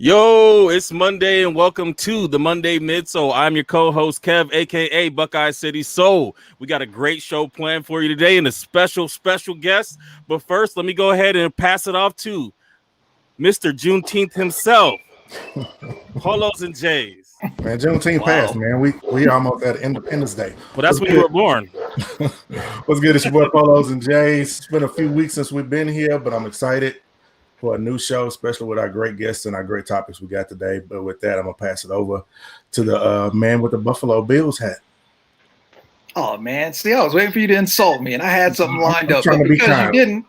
Yo, it's Monday and welcome to the Monday Midsole. I'm your co-host Kev, aka Buckeye City Soul. We got a great show planned for you today and a special guest. But first, let me go ahead and pass it off to Mr. Juneteenth himself, Polos and Jays. Man, Juneteenth passed, man. We almost at Independence Day. Well, that's when you were born. What's good? It's your boy Polos and Jays. It's been a few weeks since we've been here, but I'm excited for a new show, especially with our great guests and our great topics we got today. But with that, I'm gonna pass it over to the man with the Buffalo Bills hat. Oh man, see, I was waiting for you to insult me, and I had something lined up, but because you didn't,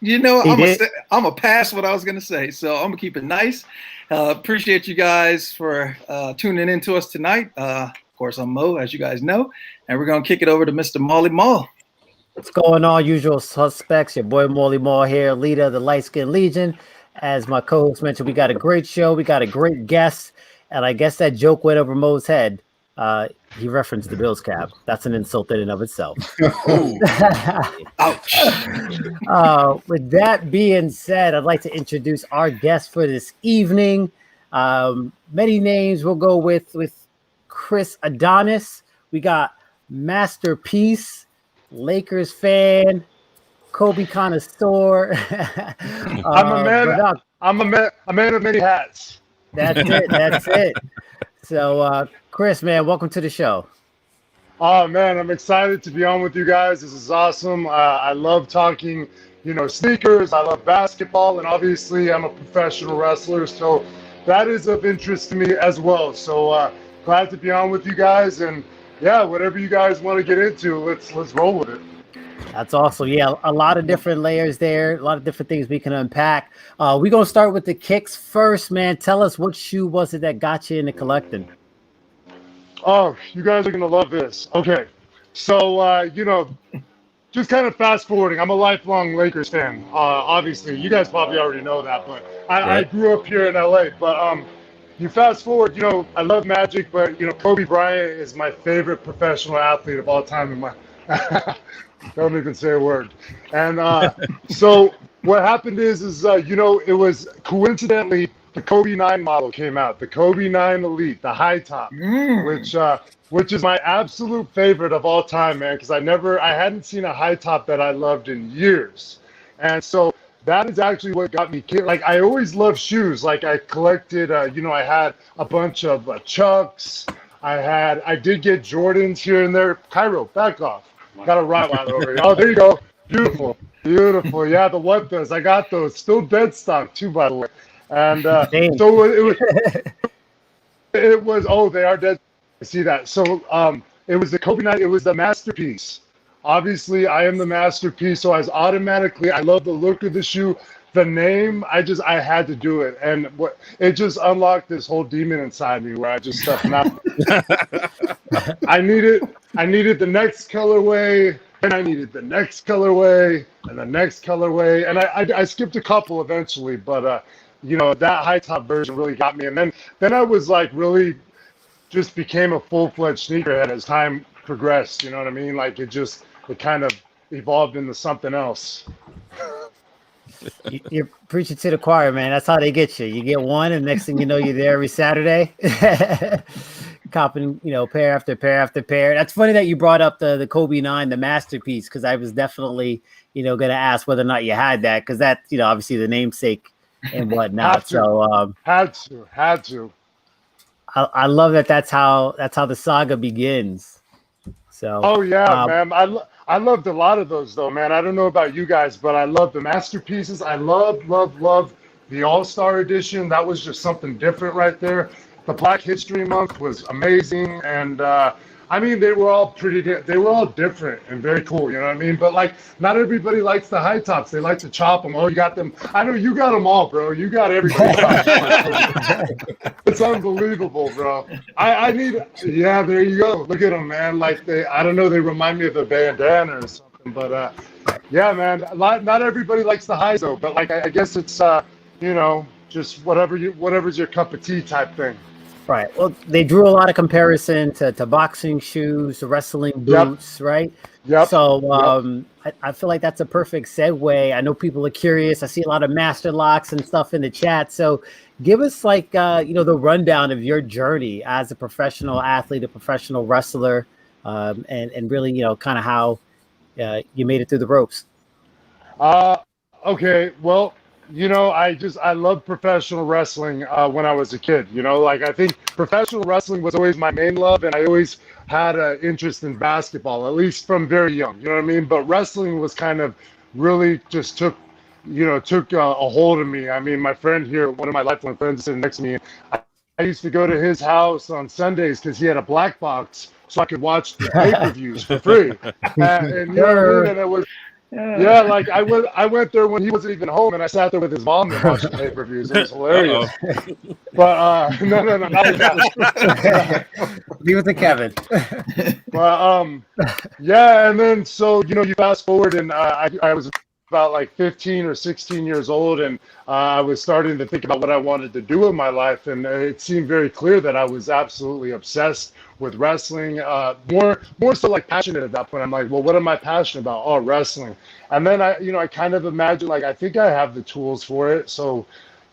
I'm gonna pass what I was gonna say. So I'm gonna keep it nice. Appreciate you guys for tuning in to us tonight. Of course, I'm Mo, as you guys know, and we're gonna kick it over to Mr. Molly Mall. What's going on, usual suspects? Your boy Molly Mall here, leader of the Light Skin Legion. As my co-host mentioned, we got a great show. We got a great guest. And I guess that joke went over Mo's head. He referenced the Bills cap. That's an insult in and of itself. Ouch. With that being said, I'd like to introduce our guest for this evening. Many names. We'll go with Chris Adonis. We got Masterpiece, Lakers fan, Kobe connoisseur. I'm a man of many hats. That's it. So, Chris, man, welcome to the show. Oh man, I'm excited to be on with you guys. This is awesome. I love talking, sneakers. I love basketball, and obviously, I'm a professional wrestler, so that is of interest to me as well. So glad to be on with you guys, and yeah, whatever you guys want to get into, let's roll with it. That's awesome. Yeah, a lot of different layers there, a lot of different things we can unpack. We're going to start with the kicks first, man. Tell us, what shoe was it that got you into collecting? Oh, you guys are going to love this. Okay, so, just kind of fast forwarding. I'm a lifelong Lakers fan. Obviously, you guys probably already know that, but I grew up here in LA. But you fast forward, I love Magic, but, Kobe Bryant is my favorite professional athlete of all time in my Don't even say a word. And so what happened is it was coincidentally the Kobe 9 model came out, the Kobe 9 Elite, the high top, which is my absolute favorite of all time, man, because I hadn't seen a high top that I loved in years. And so that is actually what got me, like, I always loved shoes. Like, I collected, I had a bunch of Chucks. I did get Jordans here and there. Cairo, back off. Got a Rottweiler over here. Oh, there you go. Beautiful. Yeah, the what does. I got those. Still dead stock too, by the way. And so it was. Oh, they are dead. I see that. So it was the Kobe 9. It was the masterpiece. Obviously, I am the masterpiece. So I love the look of the shoe. The name, I had to do it, and it just unlocked this whole demon inside me where I just stuff nothing. I needed the next colorway, and I needed the next colorway, and the next colorway, and I skipped a couple eventually, but that high top version really got me, and then I was like really just became a full-fledged sneakerhead as time progressed. You know what I mean? Like it kind of evolved into something else. You're preaching to the choir, man. That's how they get you. You get one, and next thing you know, you're there every Saturday, copping, pair after pair after pair. That's funny that you brought up the Kobe 9, the masterpiece, because I was definitely, going to ask whether or not you had that, because that, obviously the namesake and whatnot. Had to. I love that. That's how the saga begins. So. Oh yeah, man. I loved a lot of those though, man. I don't know about you guys, but I love the masterpieces. I love the All-Star edition. That was just something different right there. The Black History Month was amazing, and they were all different and very cool. You know what I mean? But like, not everybody likes the high tops. They like to chop them. Oh, you got them. I know you got them all, bro. You got everybody. It's unbelievable, bro. Yeah, there you go. Look at them, man. Like I don't know. They remind me of a bandana or something. But yeah, man. Not everybody likes the highs though. But like, I guess it's just whatever's your cup of tea type thing. Right. Well, they drew a lot of comparison to boxing shoes, to wrestling boots, right? Yep. So I feel like that's a perfect segue. I know people are curious. I see a lot of master locks and stuff in the chat. So give us like the rundown of your journey as a professional athlete, a professional wrestler, and really kind of how you made it through the ropes. Okay. Well, I love professional wrestling when I was a kid. Like I think professional wrestling was always my main love, and I always had an interest in basketball, at least from very young. You know what I mean? But wrestling was kind of really just took a hold of me. I mean, my friend here, one of my lifelong friends, sitting next to me. I used to go to his house on Sundays because he had a black box, so I could watch the pay-per-views for free. And you know what I mean? And it was. Yeah, like I went there when he wasn't even home, and I sat there with his mom and watched the pay-per-views. It was hilarious. But no, not like that. Leave it to Kevin. But yeah, and then so you fast forward, and I was about like 15 or 16 years old, and I was starting to think about what I wanted to do in my life, and it seemed very clear that I was absolutely obsessed with wrestling, more so like passionate at that point. I'm like, well, what am I passionate about? Oh, wrestling. And then I kind of imagined, like, I think I have the tools for it. So,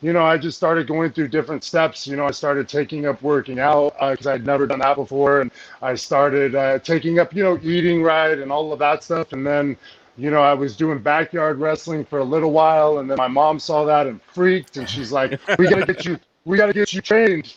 I just started going through different steps. I started taking up working out because I'd never done that before. And I started taking up, eating right and all of that stuff. And then, I was doing backyard wrestling for a little while. And then my mom saw that and freaked. And she's like, we got to get you trained,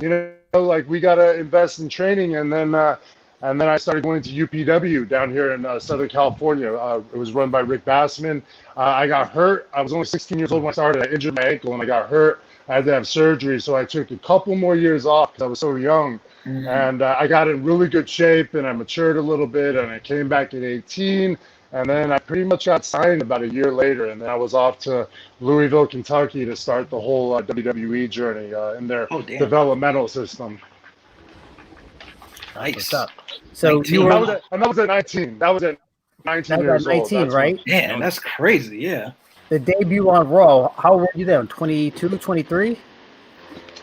like we got to invest in training. And then I started going to UPW down here in Southern California. It was run by Rick Bassman. I got hurt. I was only 16 years old when I started. I injured my ankle and I got hurt. I had to have surgery. So I took a couple more years off because I was so young. Mm-hmm. And I got in really good shape and I matured a little bit, and I came back at 18. And then I pretty much got signed about a year later, and then I was off to Louisville, Kentucky to start the whole WWE journey in their developmental system. Nice. So 19. you were, that was at 19. That was at 19 years 19, old. right? Yeah, that's crazy. Yeah. The debut on Raw, how old were you then? 22, 23?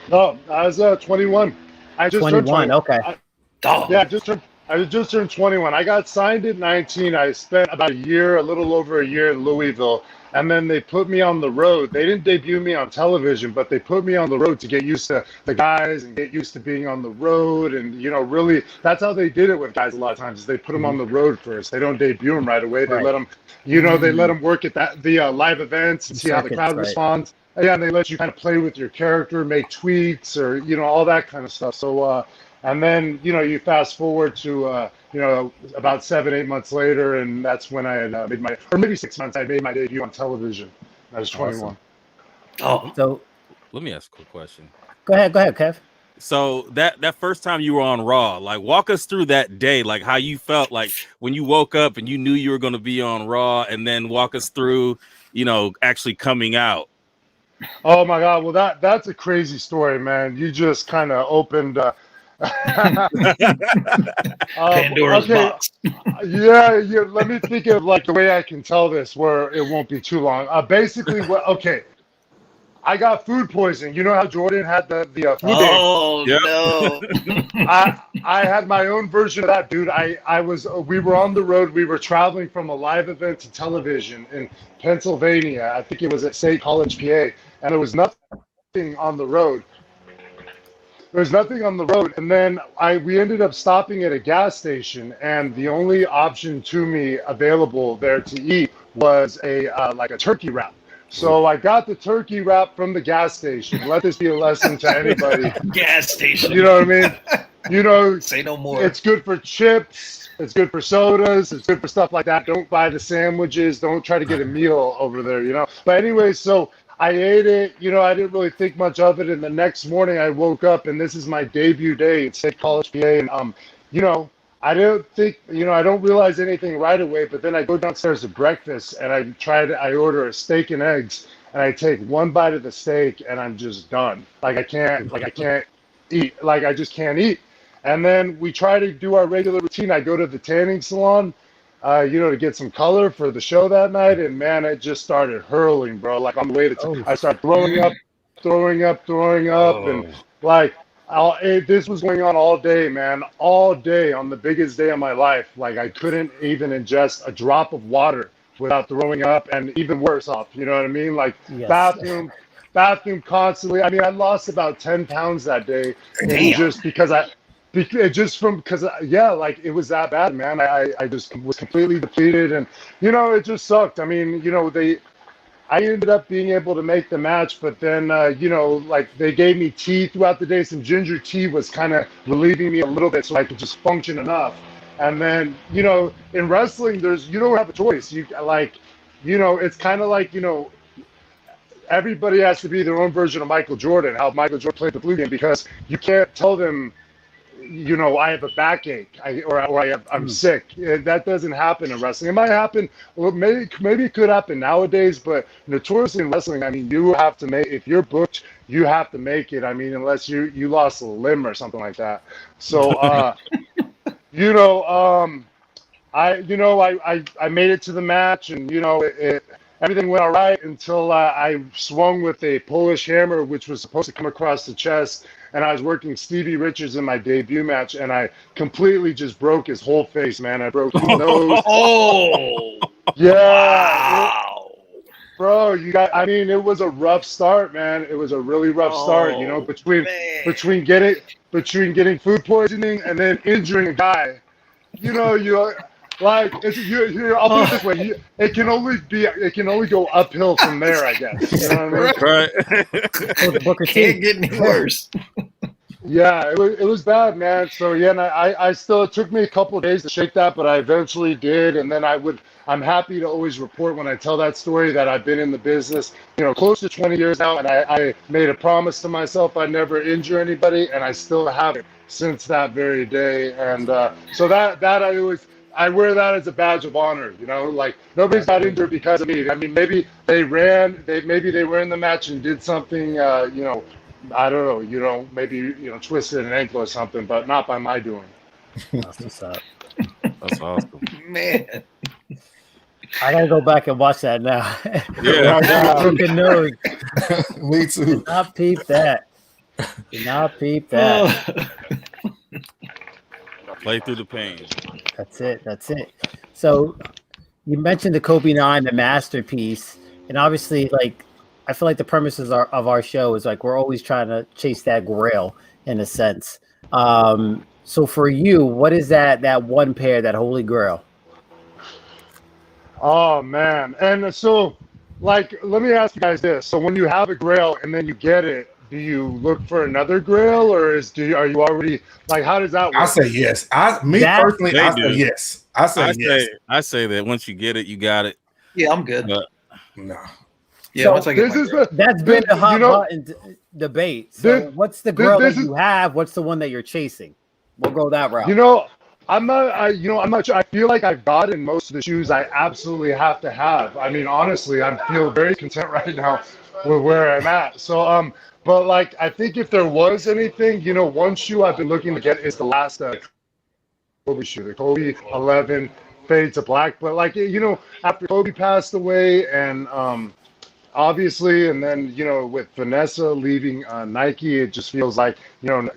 No, I was 21. I just 21, turned 20. okay. I just turned 21. I got signed at 19. I spent about a little over a year in Louisville, and then they put me on the road. They didn't debut me on television, but they put me on the road to get used to the guys and get used to being on the road. And, really, that's how they did it with guys a lot of times, is they put them on the road first. They don't debut them right away. They let them, they let them work at the live events and see how the crowd responds. Yeah, and they let you kind of play with your character, make tweaks or, all that kind of stuff. So, and then, you fast forward to, about 7-8 months later, and that's when I had or maybe 6 months, I made my debut on television. I was 21. Awesome. Oh, so let me ask a quick question. Go ahead, Kev. So that first time you were on Raw, like walk us through that day, like how you felt like when you woke up and you knew you were going to be on Raw, and then walk us through, actually coming out. Oh my God. Well, that's a crazy story, man. You just kind of opened Pandora's box. Yeah. Let me think of like the way I can tell this where it won't be too long. Basically, I got food poisoning. You know how Jordan had the food Oh yep. No! I had my own version of that, dude. We were on the road. We were traveling from a live event to television in Pennsylvania. I think it was at State College, PA, and there was nothing on the road. And then we ended up stopping at a gas station, and the only option to me available there to eat was a turkey wrap. So I got the turkey wrap from the gas station. Let this be a lesson to anybody. Gas station. You know what I mean? Say no more. It's good for chips. It's good for sodas. It's good for stuff like that. Don't buy the sandwiches. Don't try to get a meal over there, But anyway, so I ate it. I didn't really think much of it. And the next morning I woke up, and this is my debut day at State College, PA. And, I don't think, I don't realize anything right away, but then I go downstairs to breakfast and I order a steak and eggs, and I take one bite of the steak and I'm just done. I can't eat. I just can't eat. And then we try to do our regular routine. I go to the tanning salon, to get some color for the show that night. And man, it just started hurling, bro. On the way to, I started throwing up. Oh. And This was going on all day, man, all day on the biggest day of my life. Like I couldn't even ingest a drop of water without throwing up, and even worse off. You know what I mean? Like Yes. bathroom constantly. I mean, I lost about 10 pounds that day, and Damn. just because yeah, like it was that bad, man. I just was completely depleted, and it just sucked. I mean, I ended up being able to make the match, but then, like they gave me tea throughout the day. Some ginger tea was kind of relieving me a little bit so I could just function enough. And then, in wrestling, you don't have a choice. It's kind of like, everybody has to be their own version of Michael Jordan, how Michael Jordan played the blue game, because you can't tell them, I have a backache, I'm sick. That doesn't happen in wrestling. It might happen, well, maybe it could happen nowadays, but notoriously in wrestling, I mean, you have to make, if you're booked, you have to make it. I mean, unless you lost a limb or something like that. So, I made it to the match, and everything went all right until I swung with a Polish hammer, which was supposed to come across the chest. And I was working Stevie Richards in my debut match, and I completely just broke his whole face, man. I broke his nose. Oh, Yeah. wow. Bro, I mean, it was a rough start, man. It was a really rough start, between getting food poisoning and then injuring a guy. Like I'll put it this way: it can only go uphill from there, I guess. You know what I mean? Right. Booker T. Can't get any worse. Yeah, it was bad, man. So yeah, and it took me a couple of days to shake that, but I eventually did. And then I'm happy to always report when I tell that story that I've been in the business, close to 20 years now, and I made a promise to myself I'd never injure anybody, and I still haven't since that very day. And so that I wear that as a badge of honor, like nobody's got injured because of me. I mean, maybe they were in the match and did something, I don't know, maybe, twisted an ankle or something, but not by my doing. That's what's up. That's awesome. Man. I gotta go back and watch that now. Yeah. Broken nose. Me too. Did not peep that. Did not peep that. Play through the pain. That's it. So you mentioned the Kobe 9, the masterpiece, and obviously, like, I feel like the premises of our show is like we're always trying to chase that grail in a sense. So for you, what is that one pair, that holy grail? Oh man, and so like, let me ask you guys this: so when you have a grail and then you get it, do you look for another grail, or are you already, like, how does that work? I say yes. Personally, I say yes. I say that once you get it, you got it. Yeah, I'm good. But No. Yeah, So once I get my grail. That's been a hot button debate. So what's the grail that you have? What's the one that you're chasing? We'll go that route. I'm not sure. I feel like I've gotten most of the shoes I absolutely have to have. I mean, honestly, I feel very content right now with where I'm at. So, but like, I think if there was anything, one shoe I've been looking to get is the last Kobe shoe, the Kobe 11 fade to black. But like, after Kobe passed away, and obviously, and then with Vanessa leaving Nike, it just feels like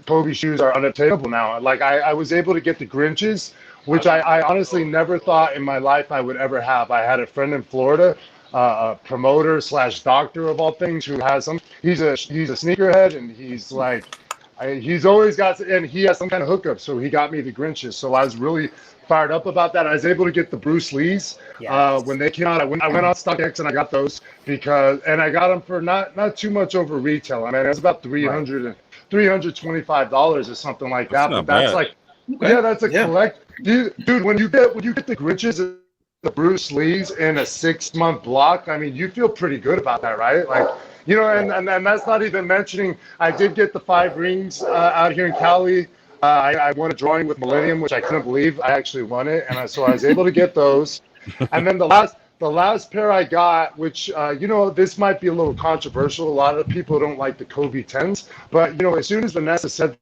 Kobe shoes are unattainable now. Like I was able to get the Grinches, which I honestly never thought in my life I would ever have. I had a friend in Florida, a promoter / doctor of all things, who has he's a sneakerhead, and he's like, he's always got, and he has some kind of hookup, so he got me the Grinches. So I was really fired up about that. I was able to get the Bruce Lees when they came out. I went on StockX and I got those and I got them for not too much over retail. I mean, it was about $325 or something like that. But that's bad. That's a collect, dude. When you get the Grinches, the Bruce Lees in a 6-month block, I mean, you feel pretty good about that, right? Like, and that's not even mentioning, I did get the 5 rings out here in Cali. I won a drawing with Millennium, which I couldn't believe. I actually won it, and so I was able to get those. And then the last pair I got, which this might be a little controversial. A lot of people don't like the Kobe 10s, but as soon as Vanessa said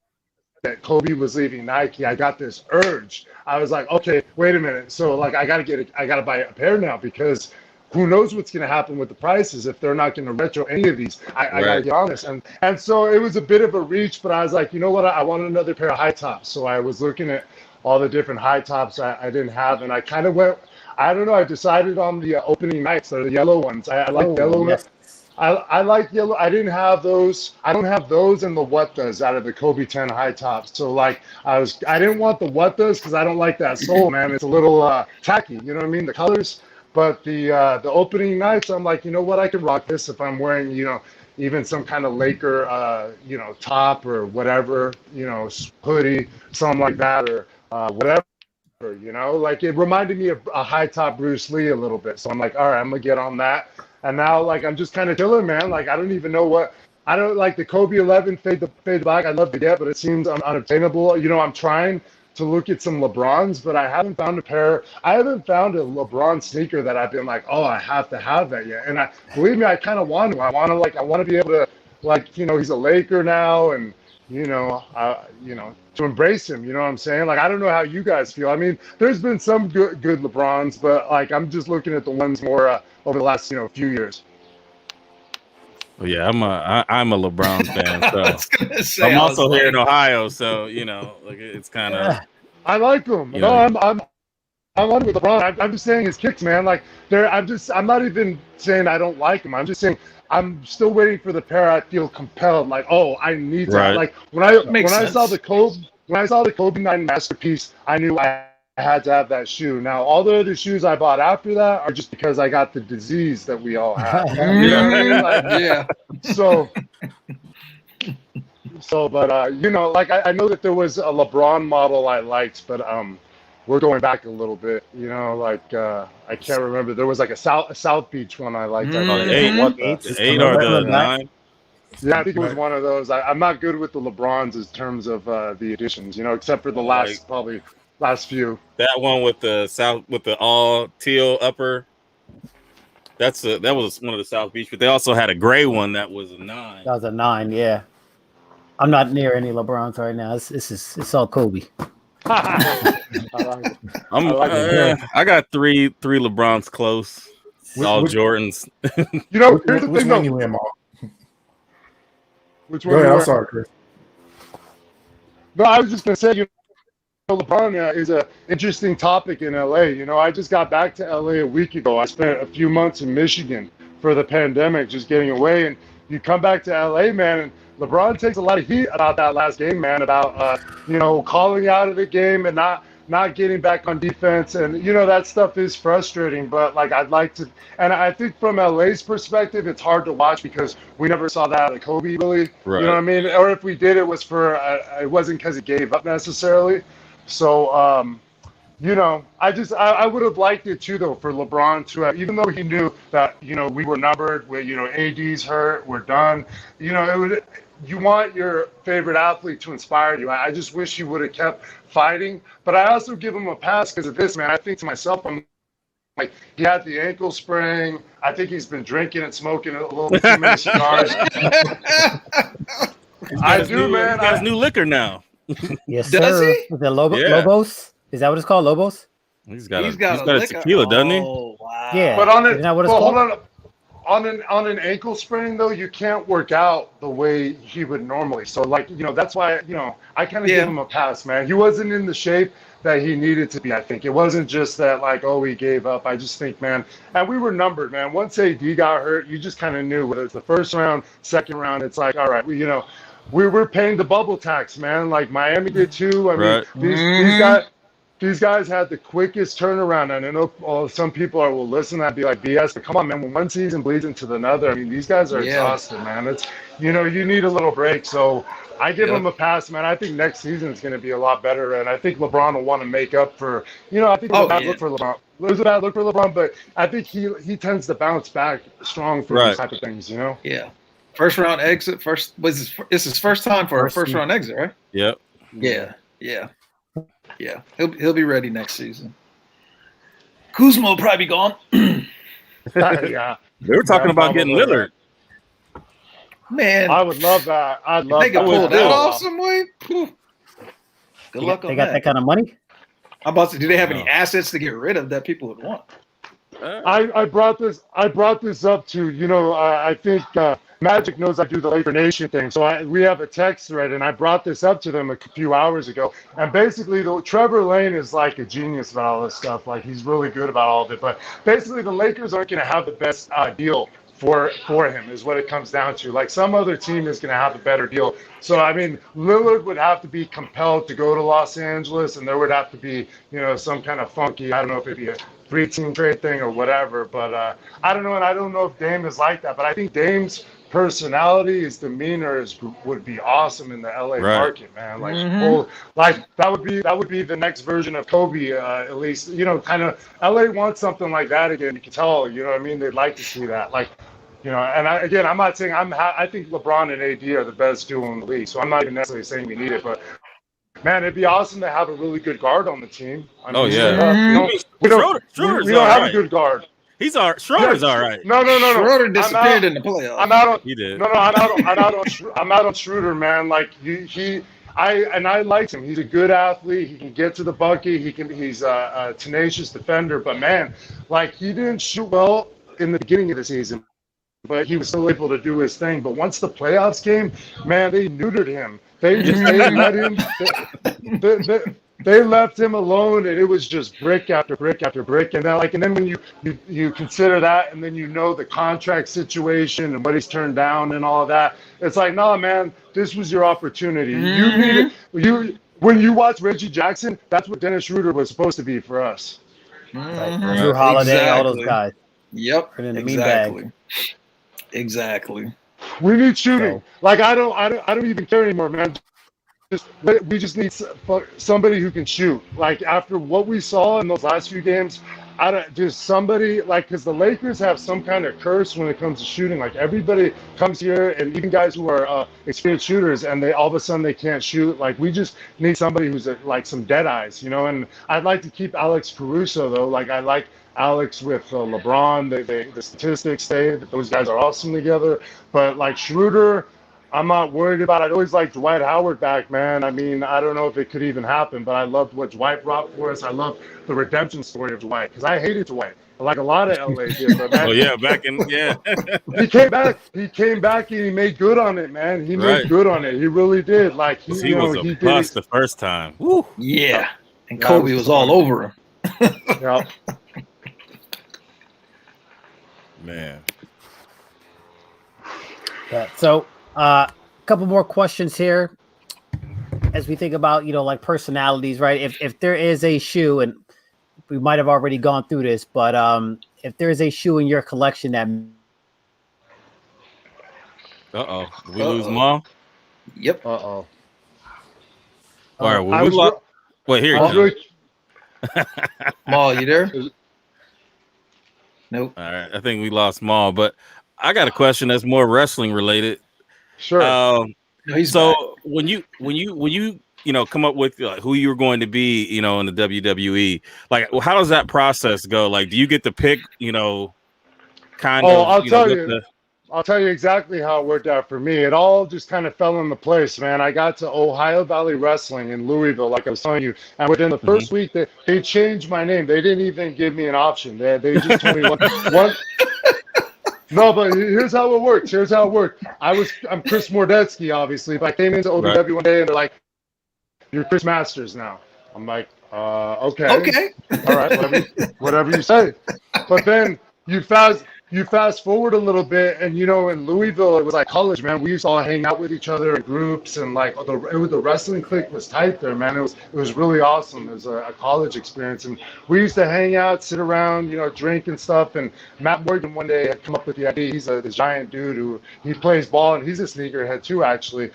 that Kobe was leaving Nike, I got this urge. I was like, okay, wait a minute. So like, I gotta buy a pair now, because who knows what's going to happen with the prices if they're not going to retro any of these. I got to be honest. And so it was a bit of a reach, but I was like, you know what? I want another pair of high tops. So I was looking at all the different high tops I didn't have. And I kind of went, I don't know, I decided on the opening nights, the yellow ones. I like yellow. Yes. I like yellow. I didn't have those. I don't have those and the what does out of the Kobe 10 high tops. So like I didn't want the what does because I don't like that sole, man. It's a little tacky. You know what I mean? The colors. But the opening nights, I'm like, you know what? I can rock this if I'm wearing, you know, even some kind of Laker, you know, top or whatever, you know, hoodie, something like that, or whatever. You know, like it reminded me of a high top Bruce Lee a little bit. So I'm like, all right, I'm gonna get on that. And now, like, I'm just kind of chilling, man. Like, I don't even know what. I don't like the Kobe 11 fade black. I'd love to get, but it seems unobtainable. You know, I'm trying to look at some LeBrons, but I haven't found a pair. I haven't found a LeBron sneaker that I've been like, oh, I have to have that yet. And believe me, I kind of want to. I want to be able to, like, you know, he's a Laker now, and you know, to embrace him. You know what I'm saying? Like, I don't know how you guys feel. I mean, there's been some good LeBrons, but like, I'm just looking at the ones more over the last, you know, few years. Well, yeah, I'm a LeBron fan. So I'm also here in Ohio, so you know, like it's kind of. I like him. No, I'm on with LeBron. I'm just saying his kicks, man. Like I'm not even saying I don't like him. I'm just saying I'm still waiting for the pair I feel compelled. Like, oh, I need to. Right. Like when I saw the Kobe 9 masterpiece, I knew I had to have that shoe. Now, all the other shoes I bought after that are just because I got the disease that we all have. You know what I mean? Like, yeah. But you know, like I know that there was a LeBron model I liked, but we're going back a little bit. You know, like I can't remember. There was like a South Beach one I liked. I thought the 8 or the 9. Yeah, I think it was one of those. I'm not good with the LeBrons in terms of the editions, you know, except for the last few. That one with the all teal upper. That was one of the South Beach, but they also had a gray one that was a 9. That was a 9, yeah. I'm not near any LeBrons right now. It's all Kobe. I got three LeBrons close. All Jordans. You know, here's the which thing, one you in, Mark? Which one? Go ahead, I'm sorry, Chris. No, I was just gonna say, you know, LeBron is an interesting topic in LA. You know, I just got back to LA a week ago. I spent a few months in Michigan for the pandemic, just getting away. And you come back to LA, man, and LeBron takes a lot of heat about that last game, man, about you know, calling out of the game and not getting back on defense. And you know, that stuff is frustrating, but like I'd like to, and I think from LA's perspective it's hard to watch because we never saw that out of Kobe, really. Right. You know what I mean? Or if we did, it was for it wasn't because he gave up necessarily. So you know, I would have liked it too, though, for LeBron to have, even though he knew that, you know, we were numbered, where, you know, AD's hurt, we're done. You know, you want your favorite athlete to inspire you. I just wish he would have kept fighting. But I also give him a pass because of this, man. I think to myself, I'm like, he had the ankle sprain. I think he's been drinking and smoking a little too many cigars. I do, man. He has new liquor now. Yes, does sir. he? Is it Lobos? Is that what it's called, Lobos? He's got a tequila, doesn't he? Oh, wow. Yeah. But on it, Isn't that what it's called? hold on an ankle sprain though, you can't work out the way he would normally. So like, you know, that's why, you know, I kind of give him a pass, man. He wasn't in the shape that he needed to be. I think it wasn't just that like, oh, he gave up. I just think, man, and we were numbered, man. Once AD got hurt, you just kind of knew whether it's the first round, second round. It's like, all right, you know, we were paying the bubble tax, man. Like Miami did too. I mean, these guys had the quickest turnaround. And I know some people will listen and be like, BS, but come on, man. When one season bleeds into another, I mean, these guys are exhausted, man. It's, you know, you need a little break. So I give him a pass, man. I think next season is going to be a lot better. And I think LeBron will want to make up for, you know, I think it was a bad look for LeBron. It was a bad look for LeBron, but I think he tends to bounce back strong for these type of things, you know? Yeah. First round exit. This is his first time for a first round exit, right? Yep. Yeah. He'll be ready next season. Kuzma will probably be gone. Yeah. They were talking about getting Lillard. Man, I would love that. I'd love they that. could pull that off some way. Good luck on that. They got that kind of money? I'm about to. Do they have any assets to get rid of that people would want? I brought this up to, I think Magic knows I do the Laker Nation thing. So we have a text thread, and I brought this up to them a few hours ago. And basically, Trevor Lane is like a genius about all this stuff. Like, he's really good about all of it. But basically, the Lakers aren't going to have the best deal for him, is what it comes down to. Like, some other team is going to have a better deal. So, I mean, Lillard would have to be compelled to go to Los Angeles, and there would have to be, some kind of funky, I don't know if it'd be a 3-team trade thing or whatever. But I don't know, and I don't know if Dame is like that. But I think Dame's personality, his demeanor would be awesome in the LA market, man. Like, like that would be the next version of Kobe, at least, kind of. LA wants something like that again. You can tell, you know what I mean? They'd like to see that, like. And I'm not saying I think LeBron and AD are the best duo in the league, so I'm not even necessarily saying we need it, but man, it'd be awesome to have a really good guard on the team. I mean, we don't have a good guard. Schroeder's all right. No. Schroeder disappeared in the playoffs. I'm out on. He did. No, I'm out on Schroeder, man. Like I like him. He's a good athlete. He can get to the bucket. He's a tenacious defender. But man, like, he didn't shoot well in the beginning of the season, but he was still able to do his thing. But once the playoffs came, man, they neutered him. They let him. They left him alone, and it was just brick after brick after brick. And then when you consider that, and then the contract situation and what he's turned down and all of that, it's like, no, man, this was your opportunity. You needed when you watch Reggie Jackson, that's what Dennis Schroeder was supposed to be for us. Drew Holiday, all those guys. Yep, exactly. Exactly. We need shooting. Like, I don't even care anymore, man. We just need somebody who can shoot. Like, after what we saw in those last few games, somebody, like, because the Lakers have some kind of curse when it comes to shooting. Like, everybody comes here, and even guys who are experienced shooters, and all of a sudden they can't shoot. Like, we just need somebody who's like some dead eyes, And I'd like to keep Alex Caruso, though. Like, I like Alex with LeBron. The statistics say that those guys are awesome together. But like Schroeder, I'm not worried about. I'd always like Dwight Howard back, man. I mean, I don't know if it could even happen, but I loved what Dwight brought for us. I love the redemption story of Dwight, because I hated Dwight, like a lot of LA did. But man, he came back and he made good on it, man. He made good on it. He really did. Like, he was a bust the first time. Woo. Yeah, and Kobe was all over him. Yeah. Man. Yeah. So, a couple more questions here as we think about, like, personalities, right? If there is a shoe, and we might have already gone through this, but if there is a shoe in your collection that did we lose Maul? Yep. All right, wait, here you go. Maul, you there? Nope. All right, I think we lost Maul, but I got a question that's more wrestling related. Sure. No, so when you come up with who you're going to be, in the WWE, like, how does that process go? Like, do you get to pick, kind of? I'll tell you exactly how it worked out for me. It all just kind of fell into place, man. I got to Ohio Valley Wrestling in Louisville, like I was telling you, and within the first week, they changed my name. They didn't even give me an option. They just told me one. No, but here's how it worked. I'm Chris Mordetsky, obviously, but I came into OVW one day, and they're like, "You're Chris Masters now." I'm like, okay. All right, whatever you say. But then you fast forward a little bit, and in Louisville, it was like college, man. We used to all hang out with each other in groups, and like the wrestling clique was tight there, man. It was really awesome. It was a college experience, and we used to hang out, sit around, drink and stuff. And Matt Morgan one day had come up with the idea. He's this giant dude who he plays ball, and he's a sneakerhead too, actually.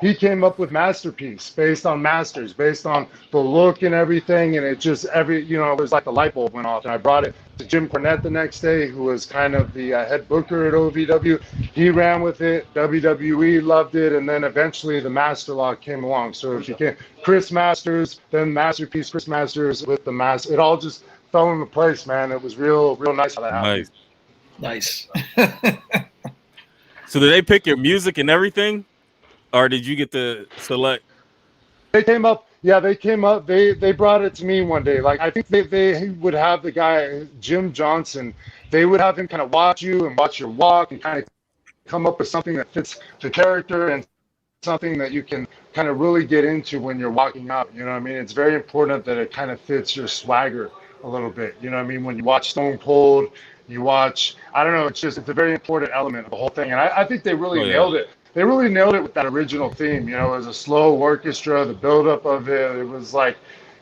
He came up with Masterpiece based on Masters, based on the look and everything, and it just it was like the light bulb went off. And I brought it to Jim Cornette the next day, who was kind of the head booker at OVW. He ran with it. WWE loved it, and then eventually the Master Lock came along. So it became Chris Masters, then Masterpiece, Chris Masters with the Master. It all just fell into place, man. It was real nice how that happened. Nice. So did they pick your music and everything? Or did you get to select? They came up Yeah, they came up. They brought it to me one day. Like I think they would have the guy Jim Johnson. They would have him kind of watch you and watch your walk and kind of come up with something that fits the character and something that you can kind of really get into when you're walking out. You know what I mean? It's very important that it kind of fits your swagger a little bit. You know what I mean? When you watch Stone Cold, you watch, I don't know, it's a very important element of the whole thing. And I think they really nailed it. They really nailed it with that original theme. You know, it was a slow orchestra, the buildup of it. It was like,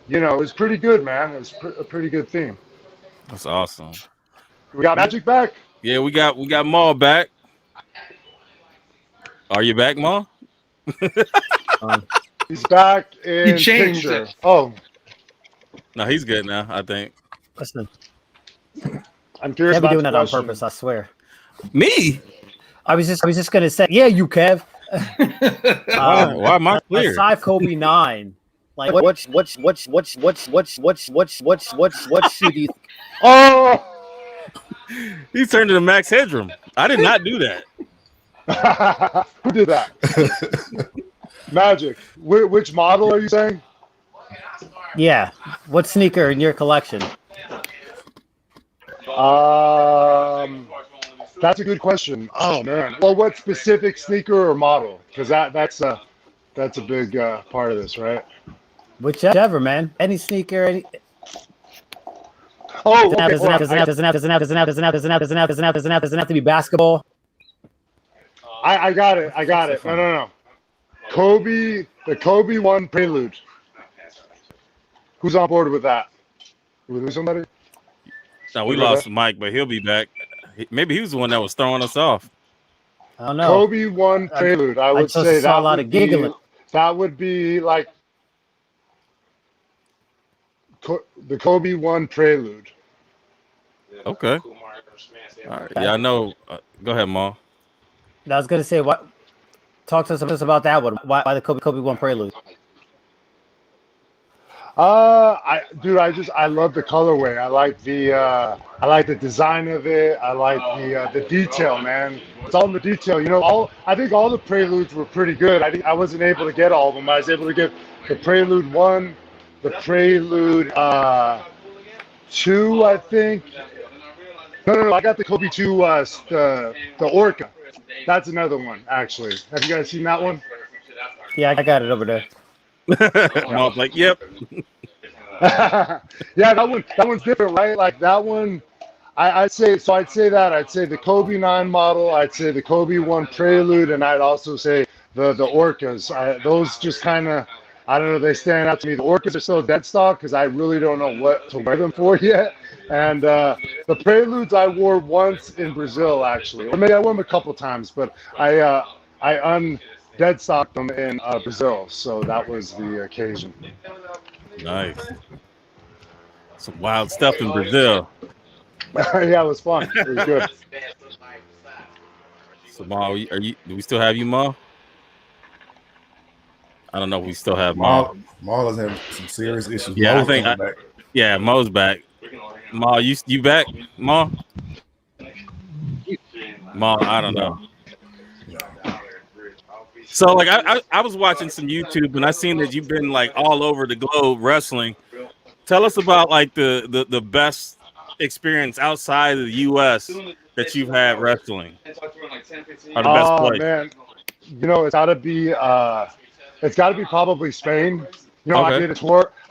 you know, it was pretty good, man. It was a pretty good theme. That's awesome. We got Magic back. Yeah, we got Maul back. Are you back, Maul? He's back in He changed picture. it. Oh, No, he's good now, I think. Listen, I'm curious Kev be about doing the that on question. purpose. I swear. Me? I was just gonna say, yeah, you Kev. Why am I clear? Aside Kobe 9, like what should you? Oh, He's turned into Max Headroom. I did not do that. who did that? Magic. Which model are you saying? Yeah, what sneaker in your collection? That's a good question. Oh man. Well, what specific sneaker or model? Because that's a big part of this, right? Whichever, man. Any sneaker, any. Oh, okay. Doesn't have to be basketball. I got it. No. Kobe, the Kobe 1 Prelude. Who's on board with that? Did we lose somebody? No, we lost Mike, but he'll be back. Maybe he was the one that was throwing us off. I don't know. Kobe 1 Prelude. I would just say saw that a lot of giggling. That would be like the Kobe 1 Prelude. Okay. All right. Yeah, I know. Go ahead, Maul. I was gonna say, what? Talk to us about that one. Why the Kobe 1 Prelude? I love the colorway. I like the design of it. I like the detail, man. It's all in the detail. You know, I think all the Preludes were pretty good. I wasn't able to get all of them. I was able to get the Prelude 1, the Prelude 2, I think. No. I got the Kobe 2, the Orca. That's another one, actually. Have you guys seen that one? Yeah, I got it over there. Maul's like, yep. Yeah, that one's different, right? Like that one, I'd say the Kobe 9 model, I'd say the Kobe 1 Prelude, and I'd also say the Orcas. Those just kind of, I don't know, they stand out to me. The Orcas are still dead stock because I really don't know what to wear them for yet. And the Preludes I wore once in Brazil, actually. Or maybe I wore them a couple times, but I dead stocked them in Brazil, so that was the occasion. Nice. Some wild stuff in Brazil. Yeah, it was fun. It was good. So, Maul, do we still have you, Maul? I don't know if we still have Maul. Maul is having some serious issues. Yeah, Maul's I think. coming back. Yeah, Mo's back. Maul, you back, Maul? Maul, I don't know. So, like, I was watching some YouTube and I seen that you've been like all over the globe wrestling. Tell us about like the best experience outside of the U.S. that you've had wrestling. Or the best place. Man, you know, it's got to be probably Spain. You know, okay.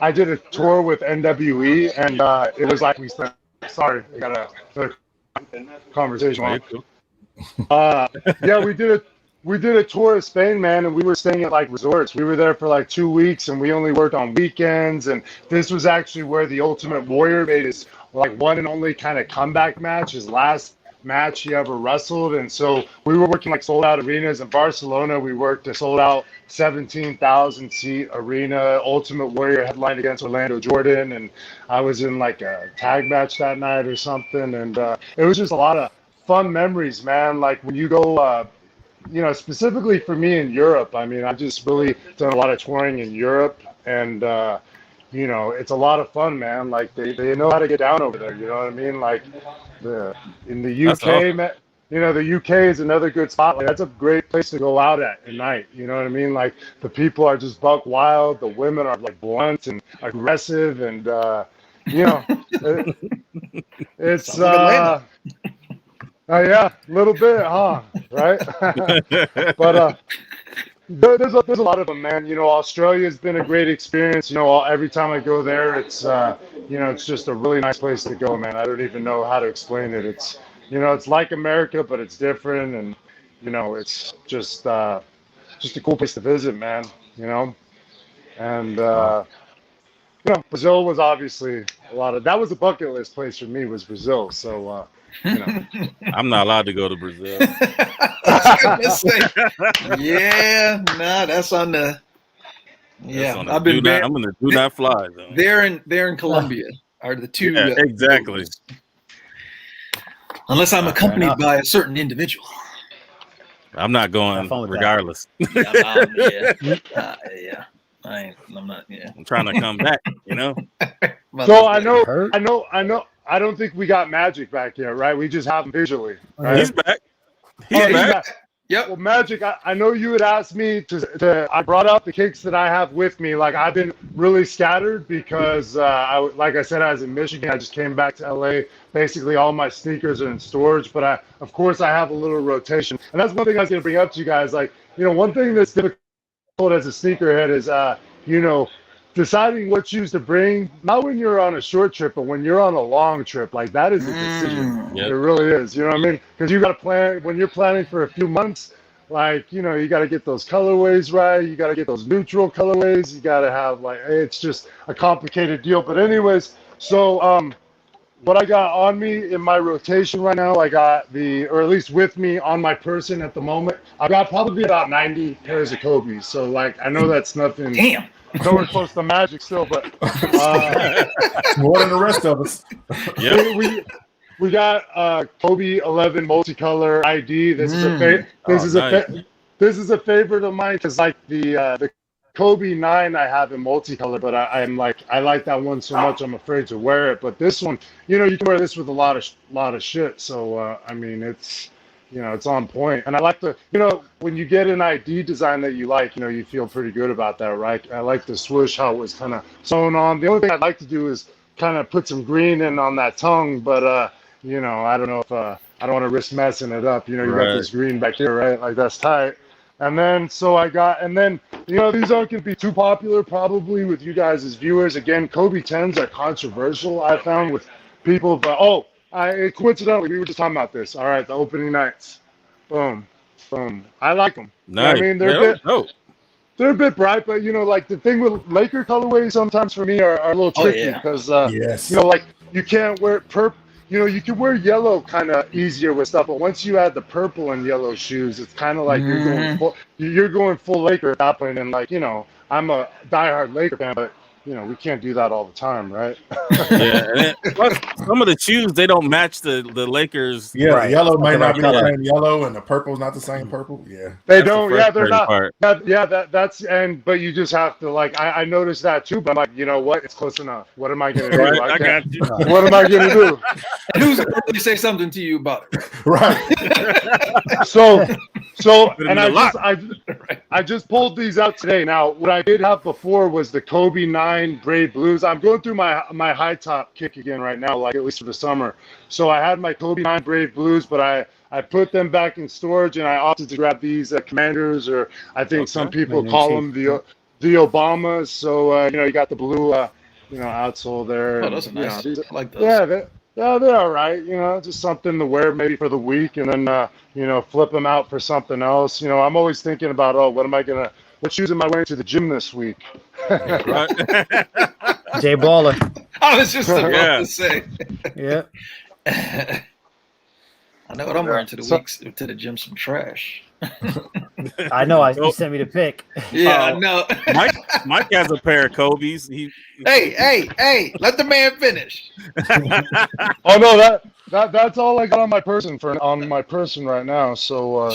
I did a tour with NWE, and it was like we spent. Sorry, I got another conversation. Yeah, we did a tour of Spain, man, and we were staying at like resorts. We were there for like 2 weeks, and we only worked on weekends. And this was actually where the Ultimate Warrior made his like one and only kind of comeback match, his last match he ever wrestled. And so we were working like sold out arenas. In Barcelona, we worked a sold out 17,000 seat arena. Ultimate Warrior headlined against Orlando Jordan, and I was in like a tag match that night or something. And it was just a lot of fun memories, man. Like when you go, you know, specifically for me in Europe, I mean, I've just really done a lot of touring in Europe, and you know, it's a lot of fun, man. Like they know how to get down over there. You know what I mean? Like in the UK, man, the UK is another good spot. Like, that's a great place to go out at night. You know what I mean? Like the people are just buck wild. The women are like blunt and aggressive, and it's yeah, a little bit, huh? Right? But there's a lot of them, man. Australia's been a great experience. Every time I go there, it's it's just a really nice place to go, man. I don't even know how to explain it. It's it's like America, but it's different, and it's just a cool place to visit, man. And Brazil was obviously that was a bucket list place for me, was Brazil. So I'm not allowed to go to Brazil. Yeah, no, that's on the. Yeah, I've been. I'm in the do not fly zone. They're in Colombia are the two. Yeah, exactly. Unless I'm accompanied by a certain individual. I'm not going regardless. I'm not. Yeah, I'm trying to come back. So I know. I don't think we got Magic back yet, right? We just have him visually. Right? He's back. He's back. Yep. Well, Magic, I know you had asked me to. I brought out the kicks that I have with me. Like, I've been really scattered because, like I said, I was in Michigan. I just came back to LA. Basically, all my sneakers are in storage. But of course, I have a little rotation. And that's one thing I was going to bring up to you guys. Like, one thing that's difficult as a sneakerhead is, deciding what shoes to bring, not when you're on a short trip, but when you're on a long trip. Like, that is a decision. Yep. It really is. You know what I mean? Because you got to plan, when you're planning for a few months, like, you got to get those colorways right. You got to get those neutral colorways. You got to have, like, it's just a complicated deal. But anyways, so what I got on me in my rotation right now, I got or at least with me on my person at the moment, I got probably about 90 pairs of Kobe's. So, like, I know that's nothing. Damn. Nowhere close to Magic still, but more than the rest of us. Yeah, we got Kobe 11 multicolor ID. This is a favorite of mine because, like, the Kobe 9 I have in multicolor, but I like that one so much I'm afraid to wear it. But this one, you can wear this with a lot of shit. So I mean, it's it's on point. And I like when you get an ID design that you like, you feel pretty good about that, right? I like the swoosh, how it was kind of sewn on. The only thing I'd like to do is kind of put some green in on that tongue, but I don't know if I don't want to risk messing it up. You got this green back here, right? Like, that's tight. And then these aren't going to be too popular probably with you guys as viewers. Again, Kobe 10s are controversial, I found, with people, but coincidentally, we were just talking about this. All right, the opening nights. Boom. I like them. Nice. I mean, they're a bit bright, but like, the thing with Laker colorways sometimes for me are a little tricky because like, you can't wear purple. You can wear yellow kind of easier with stuff, but once you add the purple and yellow shoes, it's kind of like you're going full Laker at that point. And, like, I'm a diehard Laker fan, but we can't do that all the time, right? Yeah, plus, some of the shoes, they don't match the Lakers. Yeah, right. The yellow might not be the same yellow, and the purple's not the same purple. Yeah, they don't. Yeah, they're not. But you just have to, like, I noticed that too. But I'm like, you know what? It's close enough. What am I gonna do? I got you. What am I gonna do? And who's going to say something to you about it? Right. So, and I just pulled these out today. Now, what I did have before was the Kobe 9 Brave Blues. I'm going through my high top kick again right now, like, at least for the summer. So I had my Kobe 9 Brave Blues, but I put them back in storage, and I opted to grab these Commanders, or I think some people call them the Obamas. So you got the blue outsole there. Oh, those are nice. I like those. Yeah, they're all right. Just something to wear maybe for the week, and then flip them out for something else. I'm always thinking about, what shoes am I wearing to the gym this week? Right. Jay Baller. I was just about to say. Yeah. I know what I'm wearing to the gym. Some trash. I know. You sent me the pic. Yeah, I know. Mike has a pair of Kobe's. Hey! Let the man finish. Oh no, that's all I got on my person right now. So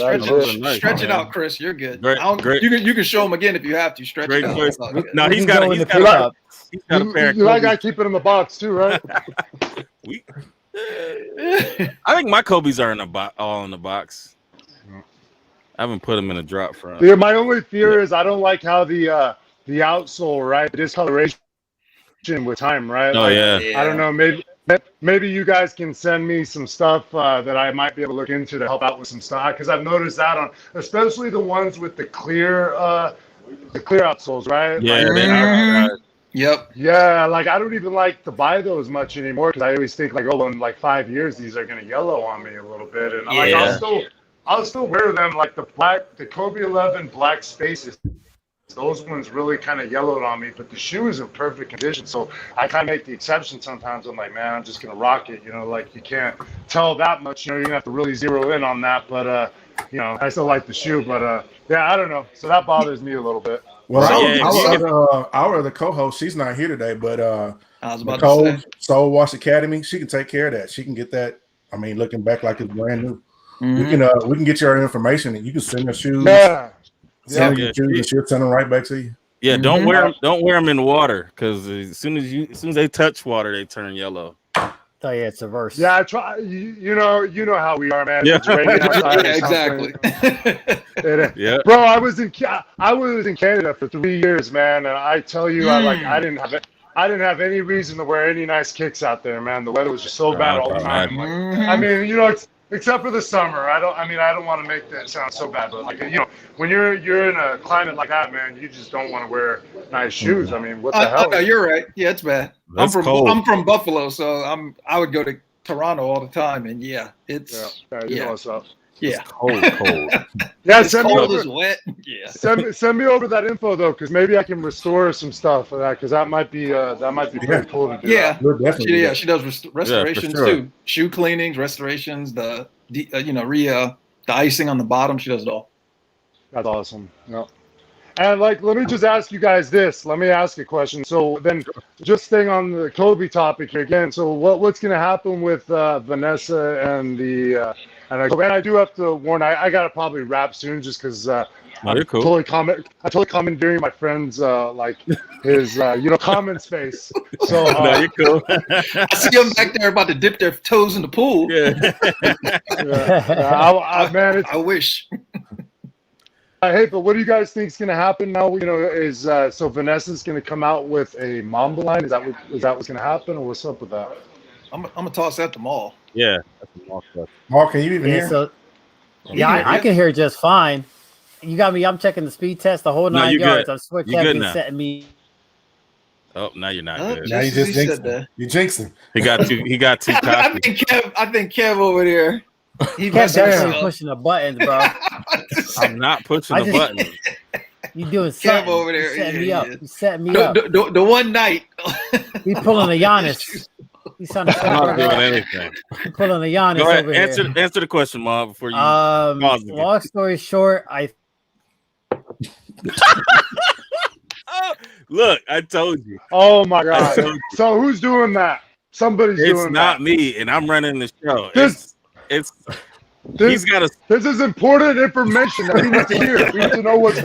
stretch it out, Chris. You're good. Great. You can show him again if you have to. Stretch it out. No, he's got a pair of You like I keep it in the box too, right? I think my Kobe's are in all in the box. I haven't put them in a drop front. Yeah, my only fear is I don't like how the outsole, right, the discoloration with time, right? Oh, like, yeah. I don't know, maybe you guys can send me some stuff that I might be able to look into to help out with some stock, because I've noticed that on especially the ones with the clear outsoles, right? Yeah, like, they are. Yep. yeah, like I don't even like to buy those much anymore because I always think like, oh, in like 5 years these are gonna yellow on me a little bit, and like Yeah. I'll still wear them, like the Kobe 11 black spaces. Those ones really kind of yellowed on me, but the shoe is in perfect condition. So I kind of make the exception sometimes. I'm like, man, I'm just going to rock it. You know, like you can't tell that much. You know, you're going to have to really zero in on that. But, you know, I still like the shoe. But, yeah, I don't know. So that bothers me a little bit. Well, So, our other co-host, she's not here today, but I was about Nicole, to say. Soul Wash Academy, she can take care of that. She can get that. I mean, looking back like it's brand new. Mhm. We can get your information and you can send her shoes. Yeah. Send her your shoes and she'll send them right back to you. Yeah, don't wear them in water, because as soon as they touch water, they turn yellow. Oh yeah, it's a verse. Yeah, I try. You know how we are, man. Yeah. It's raining outside Yeah, or exactly. something. Yeah. Bro, I was in Canada for 3 years, man, and I tell you, I didn't have any reason to wear any nice kicks out there, man. The weather was just so bad all the time. Like, I mean, you know, except for the summer. I don't want to make that sound so bad, but like, you know, when you're in a climate like that, man, you just don't want to wear nice shoes. I mean, what the hell? No, you're right. Yeah, it's bad. That's I'm cold. from Buffalo, so I would go to Toronto all the time, and yeah, it's you know what's up. yeah. Cold. Yeah, It's send me cold, over. it's wet. Yeah. Send me over that info though, because maybe I can restore some stuff for that, because that might be pretty cool to do. Yeah. We'll definitely do that. She does restorations sure. too. Shoe cleanings, restorations, the icing on the bottom. She does it all. That's awesome. Yeah. And like, let me just ask you guys this. Let me ask a question. So then, just staying on the Kobe topic here again. So what's going to happen with Vanessa and the and I do have to warn. I got to probably wrap soon, just because You're cool. totally commandeering my friend's like his comment space. So No, you're cool. I see them back there about to dip their toes in the pool. Yeah. man, I wish. hey, but what do you guys think is going to happen now? You know, is so Vanessa's going to come out with a Mamba line? Is that what's going to happen, or what's up with that? I'm gonna toss at the mall. Yeah. Mark, can you even Yeah, hear? so I can hear just fine. You got me. I'm checking the speed test, the whole No, 9 you yards. good. I swear, You good Kevin now. setting me. Oh, now you're not Huh? good. Now you Just as just he jinxed said him. You jinxed him. He got too cocky. I think Kev over there. He Kev messed definitely himself. pushing the buttons, bro. I'm not pushing I the just- button. You doing Kev something? over there, You setting yeah, me up. yeah. You setting me up. The one night. He pulling a Giannis. He's trying to I'm not doing set anything. He pulling a Giannis Go ahead. over Answer the question, Mom, before you pause again. long story short, Oh, look, I told you. Oh my God! So who's doing that? Somebody's It's doing not that. me, and I'm running the show. This- It's This, he's got a this is important information that we need to hear. We need to know what's.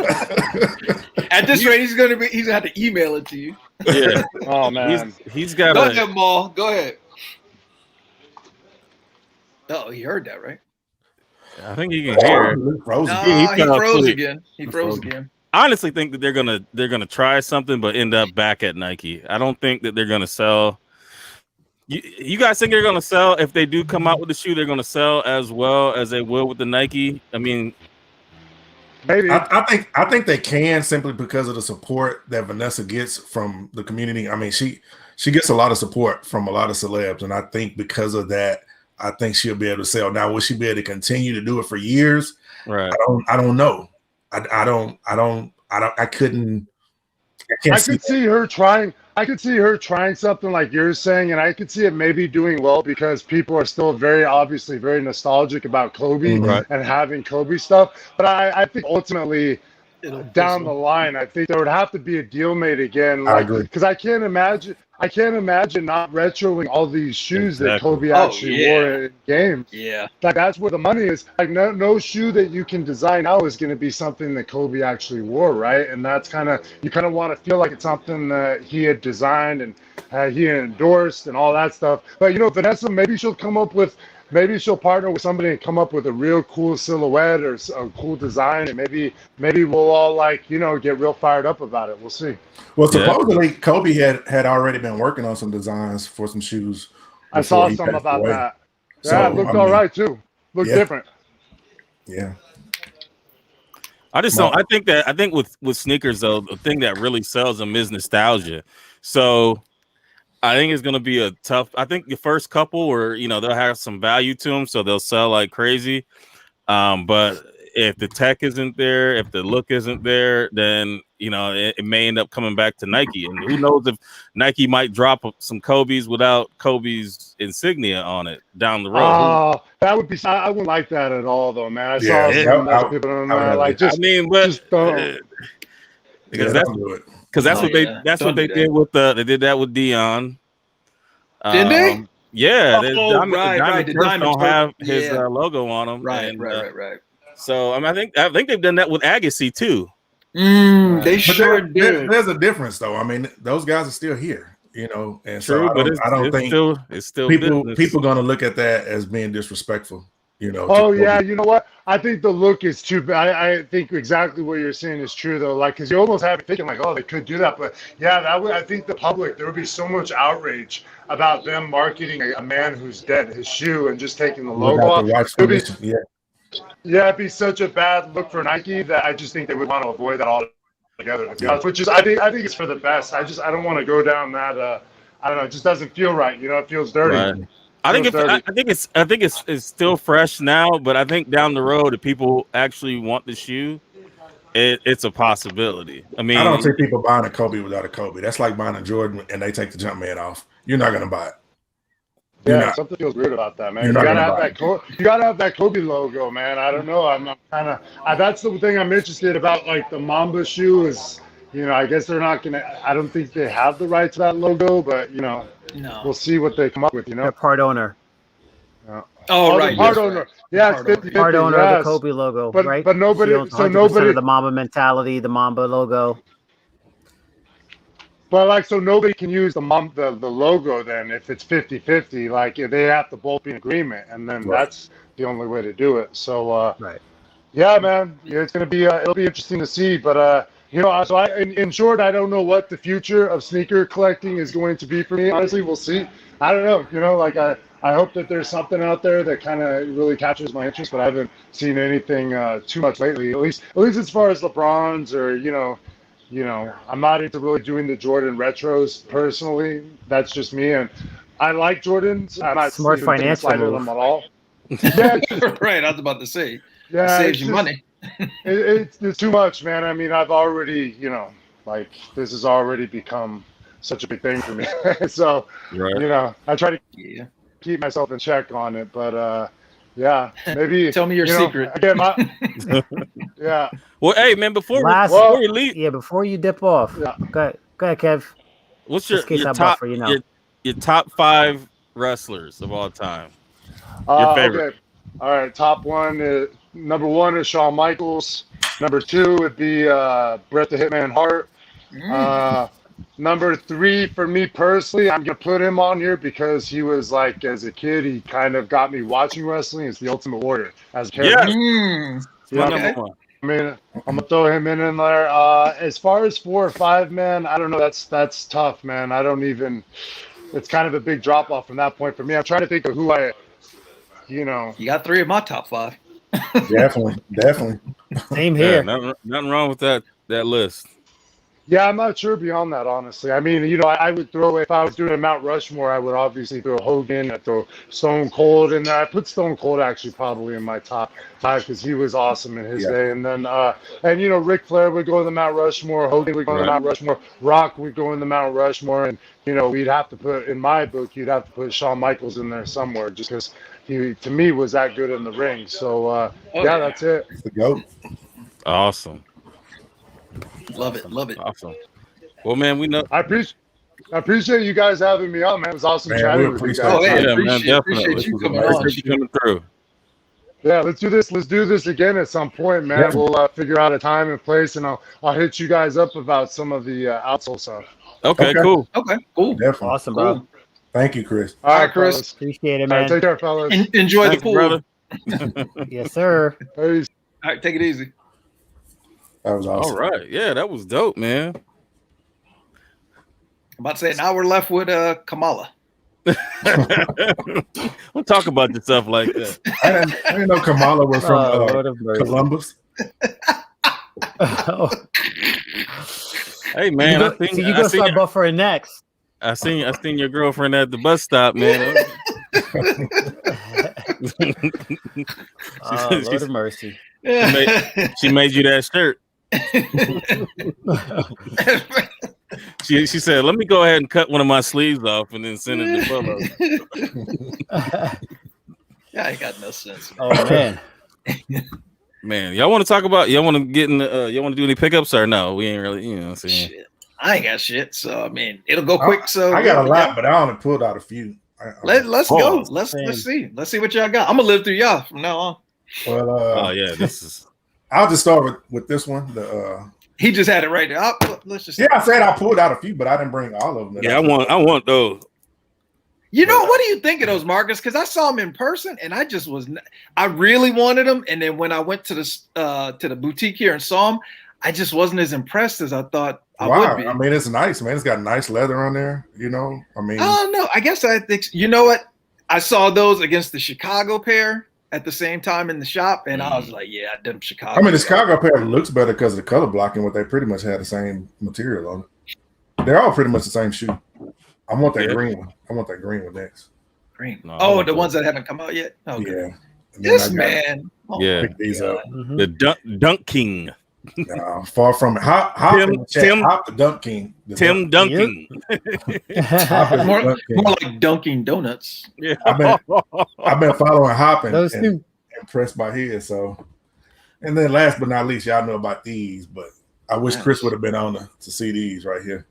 At this rate, he's gonna have to email it to you. yeah. Oh man! He's got Go a ahead, Maul. Go ahead. Oh, he heard that, right? I think you can hear it. Frozen. No, he he fell froze asleep. again. He froze again. I honestly think that they're gonna try something, but end up back at Nike. I don't think that they're gonna sell. You guys think they're gonna sell if they do come out with the shoe? They're gonna sell as well as they will with the Nike. I mean, Maybe. I think they can, simply because of the support that Vanessa gets from the community. I mean, she gets a lot of support from a lot of celebs, and I think because of that, I think she'll be able to sell. Now, will she be able to continue to do it for years? right? I don't know. I could see her trying. I could see her trying something like you're saying, and I could see it maybe doing well because people are still obviously very nostalgic about Kobe Right. and having Kobe stuff. But I think ultimately down the line, I think there would have to be a deal made again. I agree. Because I can't imagine not retroing all these shoes that Exactly. Kobe actually wore in games. Yeah. Like that's where the money is. Like no shoe that you can design now is going to be something that Kobe actually wore, right? And that's you kind of want to feel like it's something that he had designed and he had endorsed and all that stuff. But Vanessa, maybe she'll come up with maybe she'll partner with somebody and come up with a real cool silhouette or a cool design, and maybe we'll all like, you know, get real fired up about it. We'll see. Well, supposedly Kobe had already been working on some designs for some shoes. I saw something about that. Yeah, it looked all right too. Looked different. Yeah. I just don't. I think with sneakers though, the thing that really sells them is nostalgia. So I think it's gonna be a tough. I think the first couple, or you know, they'll have some value to them, so they'll sell like crazy. But if the tech isn't there, if the look isn't there, then you know it may end up coming back to Nike. And who knows if Nike might drop some Kobe's without Kobe's insignia on it down the road. Oh, that would be. I wouldn't like that at all, though, man. I saw some people on there like just. I mean, but just don't. Because that's what they did with they did that with Dion. Did they? Yeah, right. The Diamond don't have his logo on them. Right. So I think they've done that with Agassi too. They sure did. There's a difference, though. I mean, those guys are still here, you know, and true, so I don't think it's still people going to look at that as being disrespectful. You know. Oh yeah, you know what? I think the look is too bad. I think exactly what you're saying is true though. Like, because you almost have it thinking like, oh, they could do that, but yeah, I think the public, there would be so much outrage about them marketing a man who's dead, his shoe, and just taking the logo off. It'd be such a bad look for Nike that I just think they would want to avoid that altogether. Which is, I think it's for the best. I don't want to go down that. I don't know. It just doesn't feel right. You know, it feels dirty. Right. I think it's still fresh now, but I think down the road, if people actually want the shoe, it's a possibility. I mean, I don't see people buying a Kobe without a Kobe. That's like buying a Jordan and they take the Jumpman off. You're not going to buy it. Something feels weird about that, man. You gotta have that Kobe logo, man. I don't know. I'm kind of. That's the thing I'm interested about. Like the Mamba shoe is, you know, I guess they're not gonna. I don't think they have the rights to that logo, but you know. No. We'll see what they come up with, you know. They're part owner. Right. Part owner. Yeah, it's 50-50. Part owner of the Kobe logo, right? But nobody. So nobody. Of the Mamba mentality, the Mamba logo. But so nobody can use the logo then if it's 50-50. Like they have to both be in agreement, and then that's the only way to do it. So yeah, man, it's gonna be it'll be interesting to see, but. You know, so in short, I don't know what the future of sneaker collecting is going to be for me. Honestly, we'll see. I don't know. You know, like I hope that there's something out there that kind of really captures my interest, but I haven't seen anything too much lately. At least as far as LeBron's or you know, I'm not into really doing the Jordan retros personally. That's just me, and I like Jordans. I'm not smart financial them at all. Yeah, right. I was about to say. Yeah, it saves you money. It's too much, man. I mean, I've already, you know, like this has already become such a big thing for me. So, you know, I try to keep myself in check on it, but yeah, maybe tell me your secret. Again, yeah. Well, hey, man, before you leave, before you dip off, go ahead, Kev. What's your top 5 wrestlers of all time? Your favorite? Okay. All right, top one is. Number 1 is Shawn Michaels. Number 2 would be Bret the Hitman Hart. Number 3 for me personally, I'm gonna put him on here because he was like, as a kid, he kind of got me watching wrestling. It's the Ultimate Warrior as a character. I mean, I'm gonna throw him in there. As far as 4 or 5, man, I don't know. That's tough, man. I don't even. It's kind of a big drop off from that point for me. I'm trying to think of who you know. You got 3 of my top 5. Definitely. Same here. Nothing wrong with that list. Yeah, I'm not sure beyond that, honestly. I mean, you know, I would throw, if I was doing a Mount Rushmore, I would obviously throw Hogan, I'd throw Stone Cold in there. I put Stone Cold actually probably in my top 5 because he was awesome in his day. And then, and you know, Ric Flair would go in the Mount Rushmore, Hogan would go in the Mount Rushmore, Rock would go in the Mount Rushmore, and you know, we'd have to put, in my book, you'd have to put Shawn Michaels in there somewhere just because he, to me, was that good in the ring. So, that's it. It's the GOAT. Awesome. Love it. Awesome. Well, man, we know. I appreciate you guys having me on, man. It was awesome chatting with you guys. Appreciate you coming on. Coming through. Yeah, let's do this. Let's do this again at some point, man. Yeah. We'll figure out a time and place, and I'll hit you guys up about some of the outsole stuff. Okay, cool. Okay, cool. Definitely. Awesome, bro. Cool. Thank you, Chris. All right, Chris. fellas. Appreciate it, All right, man. take care, fellas. Enjoy Thanks, the pool. brother. Yes, sir. Peace. All right, take it easy. That was awesome. All right. Yeah, that was dope, man. I'm about to say now we're left with Kamala. Don't talk about yourself like that. I didn't know Kamala was from Lord of mercy. Columbus. Oh. Hey, man, so you go start buffering next. I seen your girlfriend at the bus stop, man. Lord of mercy. She made you that shirt. She said, "Let me go ahead and cut one of my sleeves off and then send it to Polo." Yeah, I ain't got no sense. Oh man. Man, y'all want to talk about? Y'all want to get in? Y'all want to do any pickups or no? We ain't really, you know. What I'm saying? Shit. I ain't got shit, so I mean, it'll go quick. So I got a lot, but I only pulled out a few. Let's go. Let's see. Let's see what y'all got. I'm gonna live through y'all from now on. Well, Oh yeah, this is. I'll just start with this one. He just had it right there. Let's just. Yeah, I said I pulled out a few, but I didn't bring all of them. Yeah, I want those. You know, what do you think of those, Marcus? Because I saw them in person, and I just was. I really wanted them, and then when I went to the boutique here and saw them, I just wasn't as impressed as I thought I would be. I mean, it's nice, man. It's got nice leather on there. You know, I mean, oh no, I guess I think you know what? I saw those against the Chicago pair at the same time in the shop, and I was like, yeah, them Chicago. I mean, the Chicago pair looks better because of the color blocking, but they pretty much had the same material on it. They're all pretty much the same shoe. I want that green one. I want that green one next. Green. No, the ones that haven't come out yet. Okay. Yeah. This man. Yeah. Pick these up. Mhm. The Dunk King. No, far from it. Hop the Dunk King. Tim Dunking. More like Dunkin' Donuts. Yeah. I've been following Hop Those and two. impressed by his. So, and then last but not least, y'all know about these, but I wish Chris would have been on to see these right here.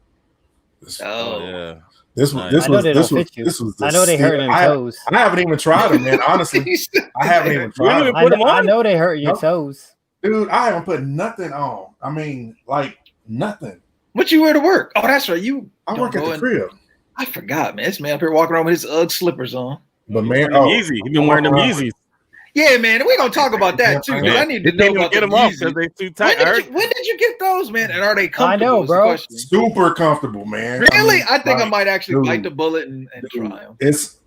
Yeah. This I know they don't fit you. I know they hurt your toes. I haven't even tried them, man. Honestly, I haven't even tried them. I know they hurt your toes. Dude, I haven't put nothing on. I mean, like nothing. What you wear to work? Oh, that's right. I work at the crib. I forgot, man. This man up here walking around with his Ugg slippers on. But man, Yeezy. He been wearing them Yeezys. Yeah, man. We're gonna talk about that too. I need to know about get them off because they too tight. When did you get those, man? And are they comfortable? I know, bro. Super comfortable, man. Really? I think I might actually bite the bullet and try them. It's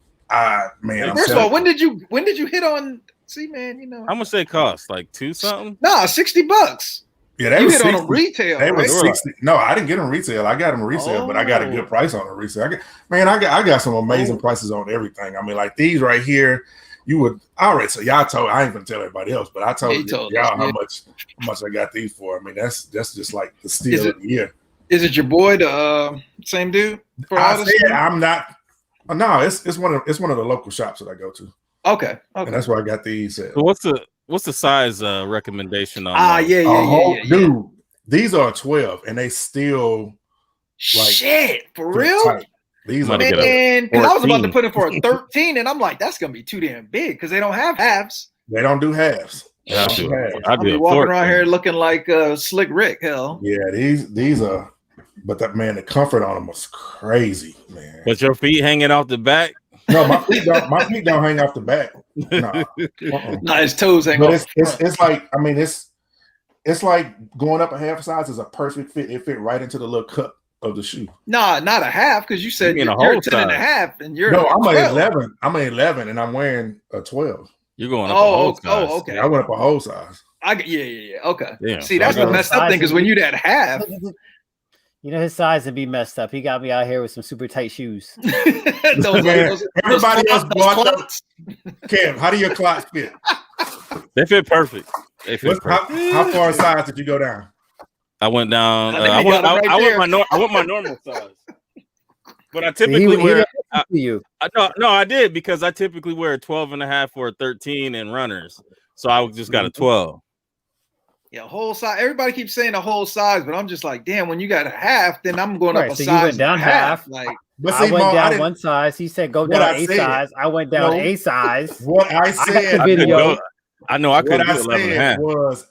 man. First of all, when did you hit on? See, man, you know How much they cost? Like $2 something? Nah, $60. Yeah, they you was hit 60. on a retail. They right? were 60. No, I didn't get them retail. I got them retail, but I got a good price on the resale. I got some amazing prices on everything. I mean, like these right here. You would already so y'all told I ain't gonna tell everybody else, but I told y'all how much I got these for. I mean, that's just like the steal of the year. Is it your boy, the same dude? I said I'm not. No, it's one of the local shops that I go to. Okay. And that's where I got these. So what's the size recommendation on? Dude, these are 12, and they still like shit for real. Tight. These are man, because I was about to put it for a 13, and I'm like, that's gonna be too damn big because they don't have halves. They don't do halves. I'll be walking around here looking like Slick Rick. Hell, yeah, these are. But that man, the comfort on them was crazy, man. But your feet hanging off the back? No, my feet don't hang off the back. No, nah, his toes hang off. It's like it's like going up a half size is a perfect fit. It fit right into the little cup of the shoe. Nah, not a half because you said you're 10 and a half, and you're no. I'm an 11. I'm an 11, and I'm wearing a 12. You're going up a whole size. Oh, okay. I went up a whole size. Yeah. Okay. Yeah. See, that's the messed up thing because when you that half, you know his size would be messed up. He got me out here with some super tight shoes. Everybody else bought those. Kev, how do your clots fit? They fit perfect. How far size did you go down? I went down. I went my normal size. But I typically wear. I did because I typically wear a 12 and a half or a 13 in runners. So I just got a 12. Yeah, whole size. Everybody keeps saying a whole size, but I'm just like, damn. When you got a half, then I'm going up a size. You went down half. Like I went down one size. He said go down a size. I went down a size. What I said. I know I could have 11 and a half.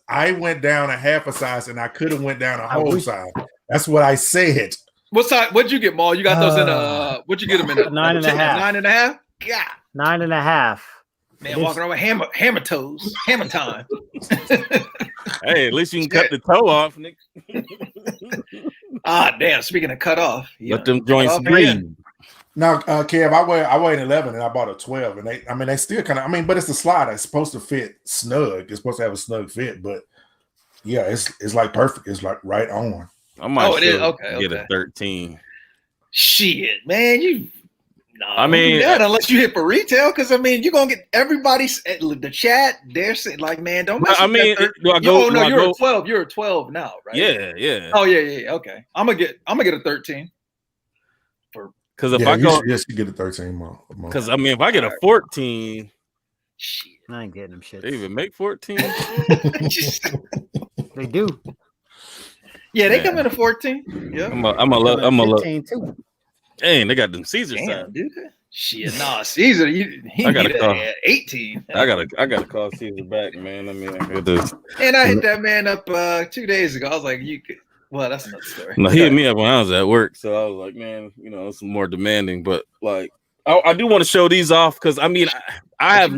I went down a half a size and I could have went down a whole size. That's what I said. What size? What'd you get, Maul? You got those in what'd you get them in? 9.5. 9.5? Yeah. 9.5. Man, walking around with hammer toes. Hammer time. Hey, at least you can cut the toe off, Nick. Damn. Speaking of cut off. Let them joints breathe. Now, Kev, I weigh an 11 and I bought a 12, and they still kind of, but it's a slide. It's supposed to fit snug. It's supposed to have a snug fit, but yeah, it's like perfect. It's like right on. I might it is? Okay, get a 13. Shit, man, I mean, unless you hit for retail, because you're gonna get everybody's the chat. They're saying like, man, don't. Mess you're a 12. You're a 12 now, right? Yeah. Oh yeah. Okay, I'm gonna get a 13. Because if I go, you get a 13 more. Because if I get a 14, shit, I ain't getting them shit. They even make 14. They do. Yeah, they come in a 14. Yeah, I'm a look. 15 too. Dang, they got them Caesar size. Dude. Shit, Caesar, he need 18. I gotta call Caesar back, man. I hit that man up 2 days ago. I was like, well, that's another story. No, he hit me up when I was at work, so I was like, man, it's more demanding. But like, I do want to show these off because I've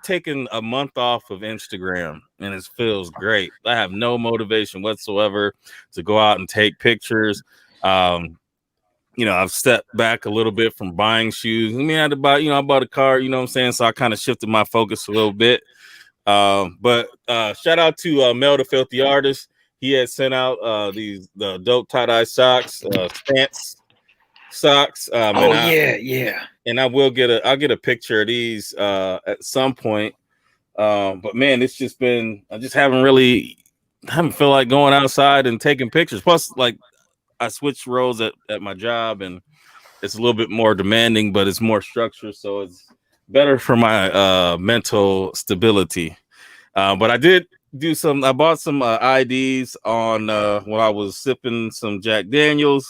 taken a month off of Instagram and it feels great. I have no motivation whatsoever to go out and take pictures. I've stepped back a little bit from buying shoes. I bought a car, you know what I'm saying? So I kind of shifted my focus a little bit. But shout out to Mel the Filthy Artist. He had sent out the dope tie-dye socks, stance socks. Yeah. And I'll get a picture of these at some point. But man, it's just been, I just haven't feel like going outside and taking pictures. Plus, like, I switched roles at my job and it's a little bit more demanding, but it's more structured, so it's better for my mental stability. But I did I bought some IDs on when I was sipping some Jack Daniels.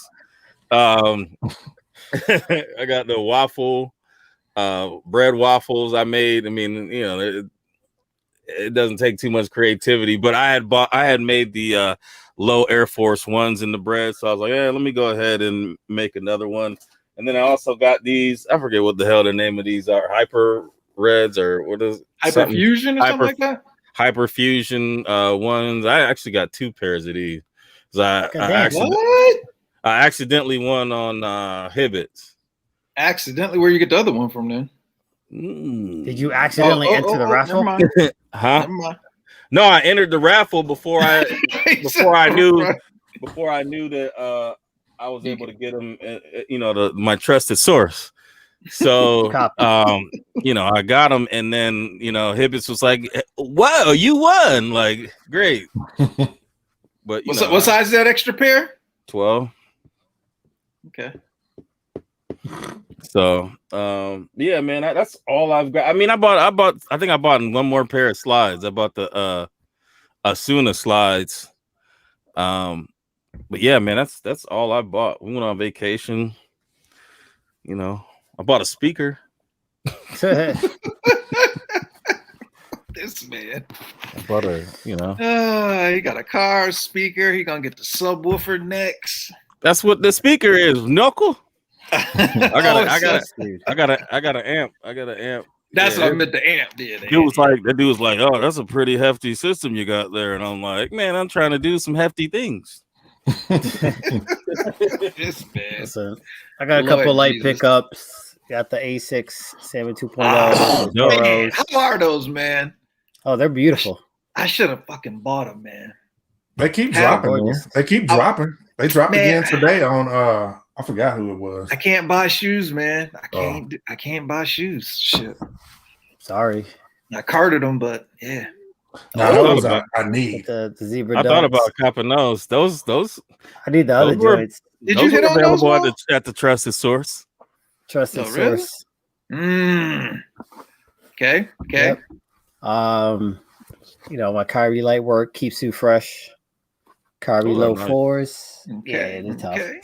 I got the waffle bread waffles I made. It doesn't take too much creativity, but I had made the low Air Force Ones in the bread, so I was like, yeah, let me go ahead and make another one. And then I also got these, I forget what the hell the name of these are, Hyper Reds or what is Hyperfusion or something like that? Hyperfusion ones. I actually got 2 pairs of these. I accidentally won on Hibbits. Accidentally? Where you get the other one from then? Did you accidentally enter the raffle? Huh? Never mind. No, I entered the raffle before I knew that I was able to get them. My trusted source. So I got them, and then Hibbits was like, "Wow, you won!" Like, great. But what size is that extra pair? 12. Okay. So yeah, man, that's all I've got. I think I bought one more pair of slides. I bought the Asuna slides. But yeah, man, that's all I bought. We went on vacation. I bought a speaker. This man. I bought he got a car, speaker. He gonna get the subwoofer next. That's what the speaker is, knuckle. I got an amp. That's what I meant. The amp did. That dude was like, "Oh, that's a pretty hefty system you got there," and I'm like, "Man, I'm trying to do some hefty things." This man. Listen, I got a couple light pickups. Got the A6 Salmon 2.0. Man, how are those, man? Oh, they're beautiful. I should have fucking bought them, man. They keep dropping, man. They keep dropping. They dropped again today on I forgot who it was. I can't buy shoes, man. I can't buy shoes. Shit. Sorry. I carded them, but yeah. Those I need. The zebra. I thought about copping those. Those. I need the other joints. Did you hit on those? At the trusted source. Trusted source. Really? Okay. Yep. My Kyrie light work keeps you fresh. Kyrie low 4s. Okay. Yeah, they're tough. Okay.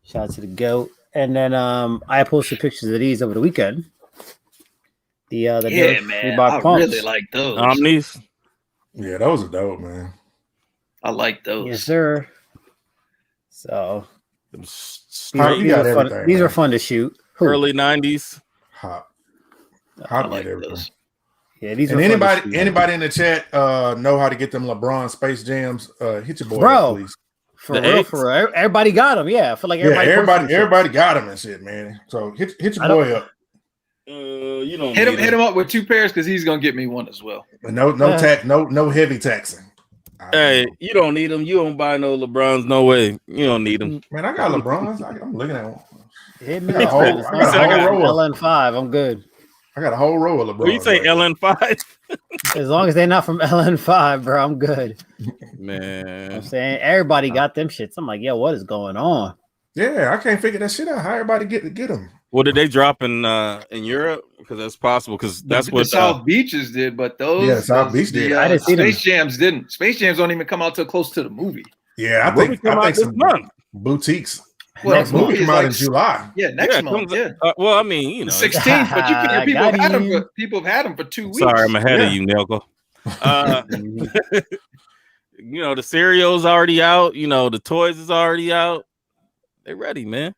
Shout out to the GOAT. And then I posted pictures of these over the weekend. The man, I really like those. So Straight these are fun to shoot. early 90s. Hop like get everything. those. Yeah, these And are anybody in the chat know how to get them LeBron Space Jams? Hit your boy up, please. For real. Everybody got them. Yeah, I feel like everybody got them and shit, man. So hit your boy up. You don't hit him up with 2 pairs because he's gonna get me one as well. But no heavy taxing. Hey, you don't need them. You don't buy no LeBrons. No way. You don't need them. Man, I got LeBrons. I'm looking at one. Hit me. I got a whole row of LN5. I'm good. I got a whole row of LeBrons. When you say LN5? As long as they're not from LN5, bro, I'm good. Man, I'm saying everybody got them shits. I'm like, yo, what is going on? Yeah, I can't figure that shit out. How everybody get them? Well, did they drop in Europe? Because that's possible. Because that's what South Beaches did, but South Beach did. I didn't see Space Jams didn't. Space Jams don't even come out till close to the movie. Yeah, I think some month. Boutiques. Well, next movie come out in July. Yeah, next month. Yeah. Well, I mean, you know, 16th, but you can hear people have had them for 2 weeks. Sorry, I'm ahead of you, Nelko. You know, the cereal's already out. You know, the toys is already out. They ready, man.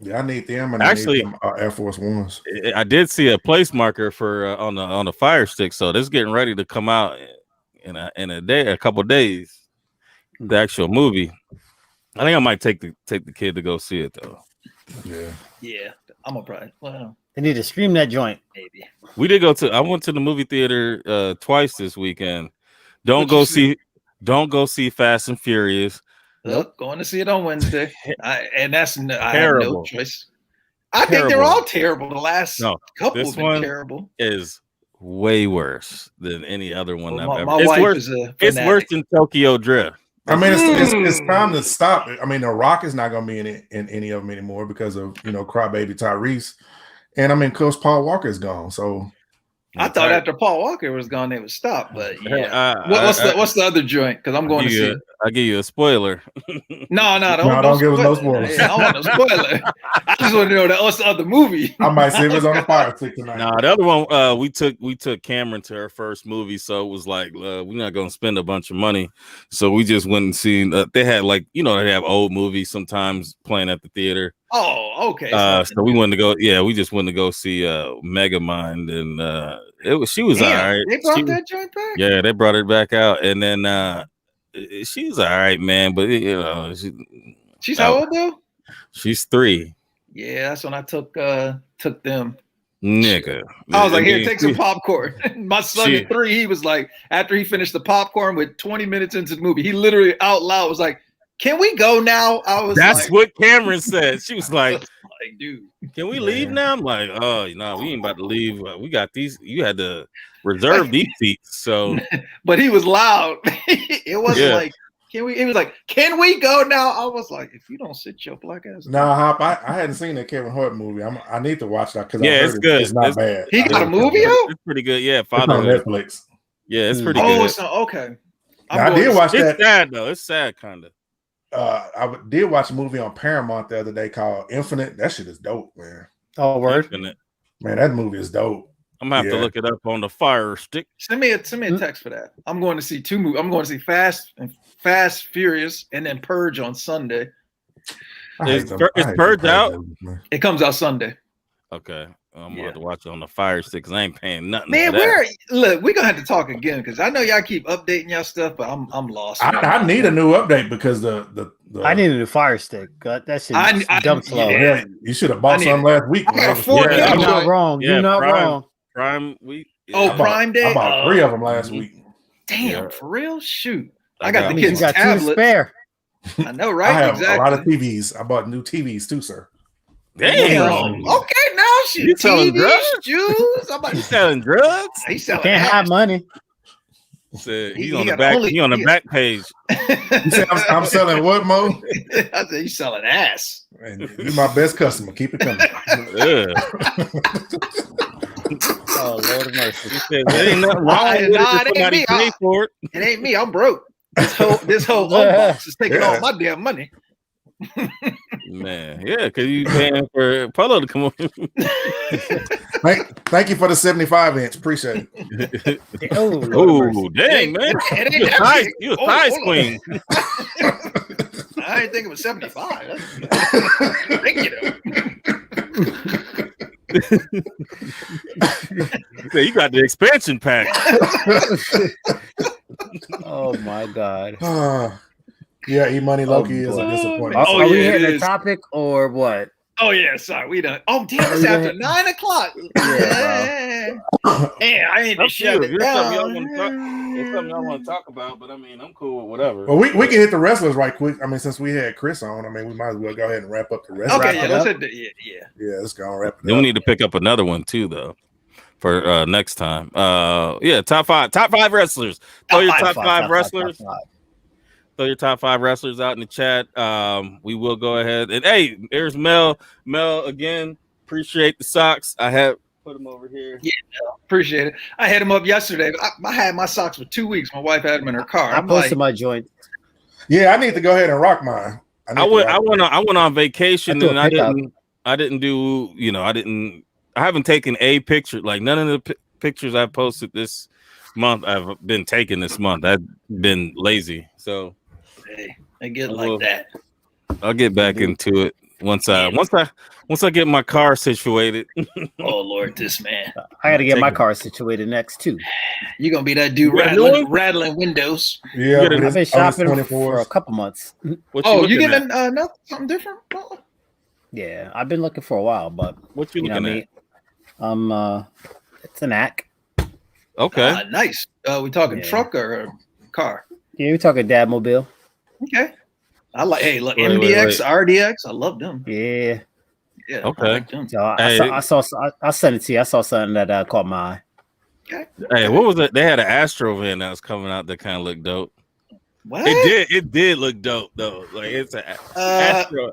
Yeah, I need them. And actually, I need them, Air Force Ones. I did see a place marker for on the Fire Stick, so this is getting ready to come out in a couple days. The actual movie. I think I might take the kid to go see it though. Yeah. I'm gonna probably. Well, they need to stream that joint. Maybe we did I went to the movie theater twice this weekend. Don't go see Fast and Furious. Nope, going to see it on Wednesday, and that's terrible. I have no choice. I think they're all terrible. The last couple have been terrible. Is way worse than any other one I've ever. My wife is a fanatic. It's worse than Tokyo Drift. I mean, it's time to stop it. I mean, The Rock is not going to be in any of them anymore because of Crybaby Tyrese, and I mean, Coach Paul Walker is gone. So I thought after Paul Walker was gone, they would stop. But yeah, what's the other joint? Because I'm going to see it. I'll give you a spoiler. No, don't give us no spoilers. Yeah, I don't want no spoiler. I just want to know what's the other movie. I might see if it's on the Fire Stick tonight. No, the other one, we took Cameron to her first movie, so it was like we're not gonna spend a bunch of money, so we just went and seen. They had they have old movies sometimes playing at the theater. Oh, okay. So we wanted to go. Yeah, we just wanted to go see Megamind, and she was all right. They brought that joint back. Yeah, they brought it back out, and then. She's all right, man, but she's how old though? She's 3. Yeah, that's when I took them. Nigga, I was like, here, take some popcorn. My son at 3, he was like, after he finished the popcorn with 20 minutes into the movie, he literally out loud was like, "Can we go now?" That's what Cameron said. She was like, dude, can we leave now? I'm like, oh, no, we ain't about to leave. We got these. You had to reserve these seats. So, but he was loud. It wasn't like, can we? It was like, can we go now? I was like, if you don't sit your black ass. No, Hop. I hadn't seen that Kevin Hart movie. I need to watch that because it's good. It's not bad. He got a movie out. It's pretty good. Yeah, it's on Netflix. Yeah, it's pretty good. Oh, it's not, okay. I did watch that. It's sad though. It's sad, kind of. I did watch a movie on Paramount the other day called Infinite. That shit is dope, man. Oh, word. Infinite. Man, that movie is dope. I'm gonna have to look it up on the Fire Stick. Send me a text for that. I'm going to see 2 movies. I'm going to see Fast, Furious, and then Purge on Sunday. Is Purge out? It comes out Sunday. Okay. I'm gonna have to watch it on the Fire Stick because I ain't paying nothing. Man, look, we're gonna have to talk again because I know y'all keep updating y'all stuff, but I'm lost. I need a new update because I need a new Fire Stick. That shit dumb slow. Yeah, you should have bought some last week. I got 4. You're not wrong. Yeah, you're not wrong. Prime week. Yeah. Prime Day. I bought 3 of them last week. Damn, for real? Shoot. I got the kids' tablet. 2 to spare. I know, right? I have exactly. a lot of TVs. I bought new TVs too, sir. Damn. Okay, now you selling drugs? Shoes. You selling drugs? He's selling. Can't have money. He's on the back. He on the back page. You said I'm selling what, Mo? I said he's selling ass. And you're my best customer. Keep it coming. Oh, Lord of mercy. He said, there ain't nothing wrong with it. Ain't me. Pay for it. It ain't me. I'm broke. This whole box is taking all my damn money. Man, yeah, because you paying for Polo to come on. Thank you for the 75-inch. Appreciate it. Oh, dang, man. You a size queen. I I didn't think it was 75. That's ridiculous. So you got the expansion pack. Oh my God. Yeah, E-Money Loki is a boy. disappointment. Are we yeah, hitting it the is. topic or what? Oh yeah, sorry, we done. Oh damn, it's after 9 o'clock. Yeah, Man, I need to That's shut it It's something y'all down. want to talk. It's something y'all want to talk about, but I mean, I'm cool with whatever. Well, we can hit the wrestlers right quick. I mean, since we had Chris on, I mean, we might as well go ahead and wrap up the wrestlers. Okay, Wrap yeah, it let's up. hit the Yeah, let's go and wrap it Then up. we need to pick up another one too, though, for next time. Yeah, top five wrestlers. Throw your top five wrestlers. Throw your top 5 wrestlers out in the chat. We will go ahead and hey, there's Mel. Mel again. Appreciate the socks. I have put them over here. Yeah, appreciate it. I had them up yesterday. I had my socks for 2 weeks. My wife had them in her car. I posted my joint. Yeah, I need to go ahead and rock mine. I went on vacation and I didn't do, I haven't taken a picture. Like none of the pictures I posted this month I've been taking this month. I've been lazy. So I get like that. I'll get back into it once I get my car situated. Oh Lord, this man. I got to get my car situated next too. You're gonna be that dude rattling windows. Yeah, I've been shopping for a couple months. You getting something different? Yeah, I've been looking for a while, but what you looking at? It's an AC. Okay, nice. We talking truck or car? Yeah, we're talking dad mobile. Okay. I like. Hey, look, MDX, RDX. I love them. Yeah. Yeah. Okay. I like them. So I'll send it to you. I saw something that caught my eye. Okay. Hey, what was it? They had an Astro van that was coming out that kind of looked dope. What? It did look dope though. Like it's an Astro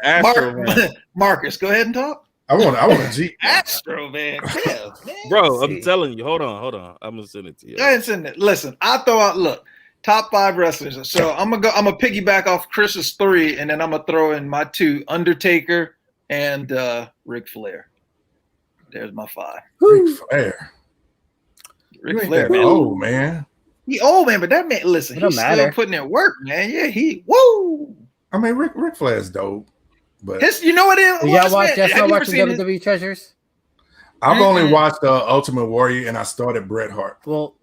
van. Marcus, go ahead and talk. I want a Jeep. Astro van. Yeah, Bro, I'm telling you. Hold on. I'm gonna send it to you. Go ahead and send it. Listen, I throw out. Look. Top 5 wrestlers. So I'm gonna piggyback off Chris's 3, and then I'm gonna throw in my 2, Undertaker and Ric Flair. There's my 5. Ric Flair. Ric Flair, man. Oh man. He old man, but that man, listen, he's still putting in work, man. Yeah, woo. I mean, Ric Flair's dope, but you know what it is? Y'all watching WWE Treasures? I've only watched Ultimate Warrior, and I started Bret Hart. Well.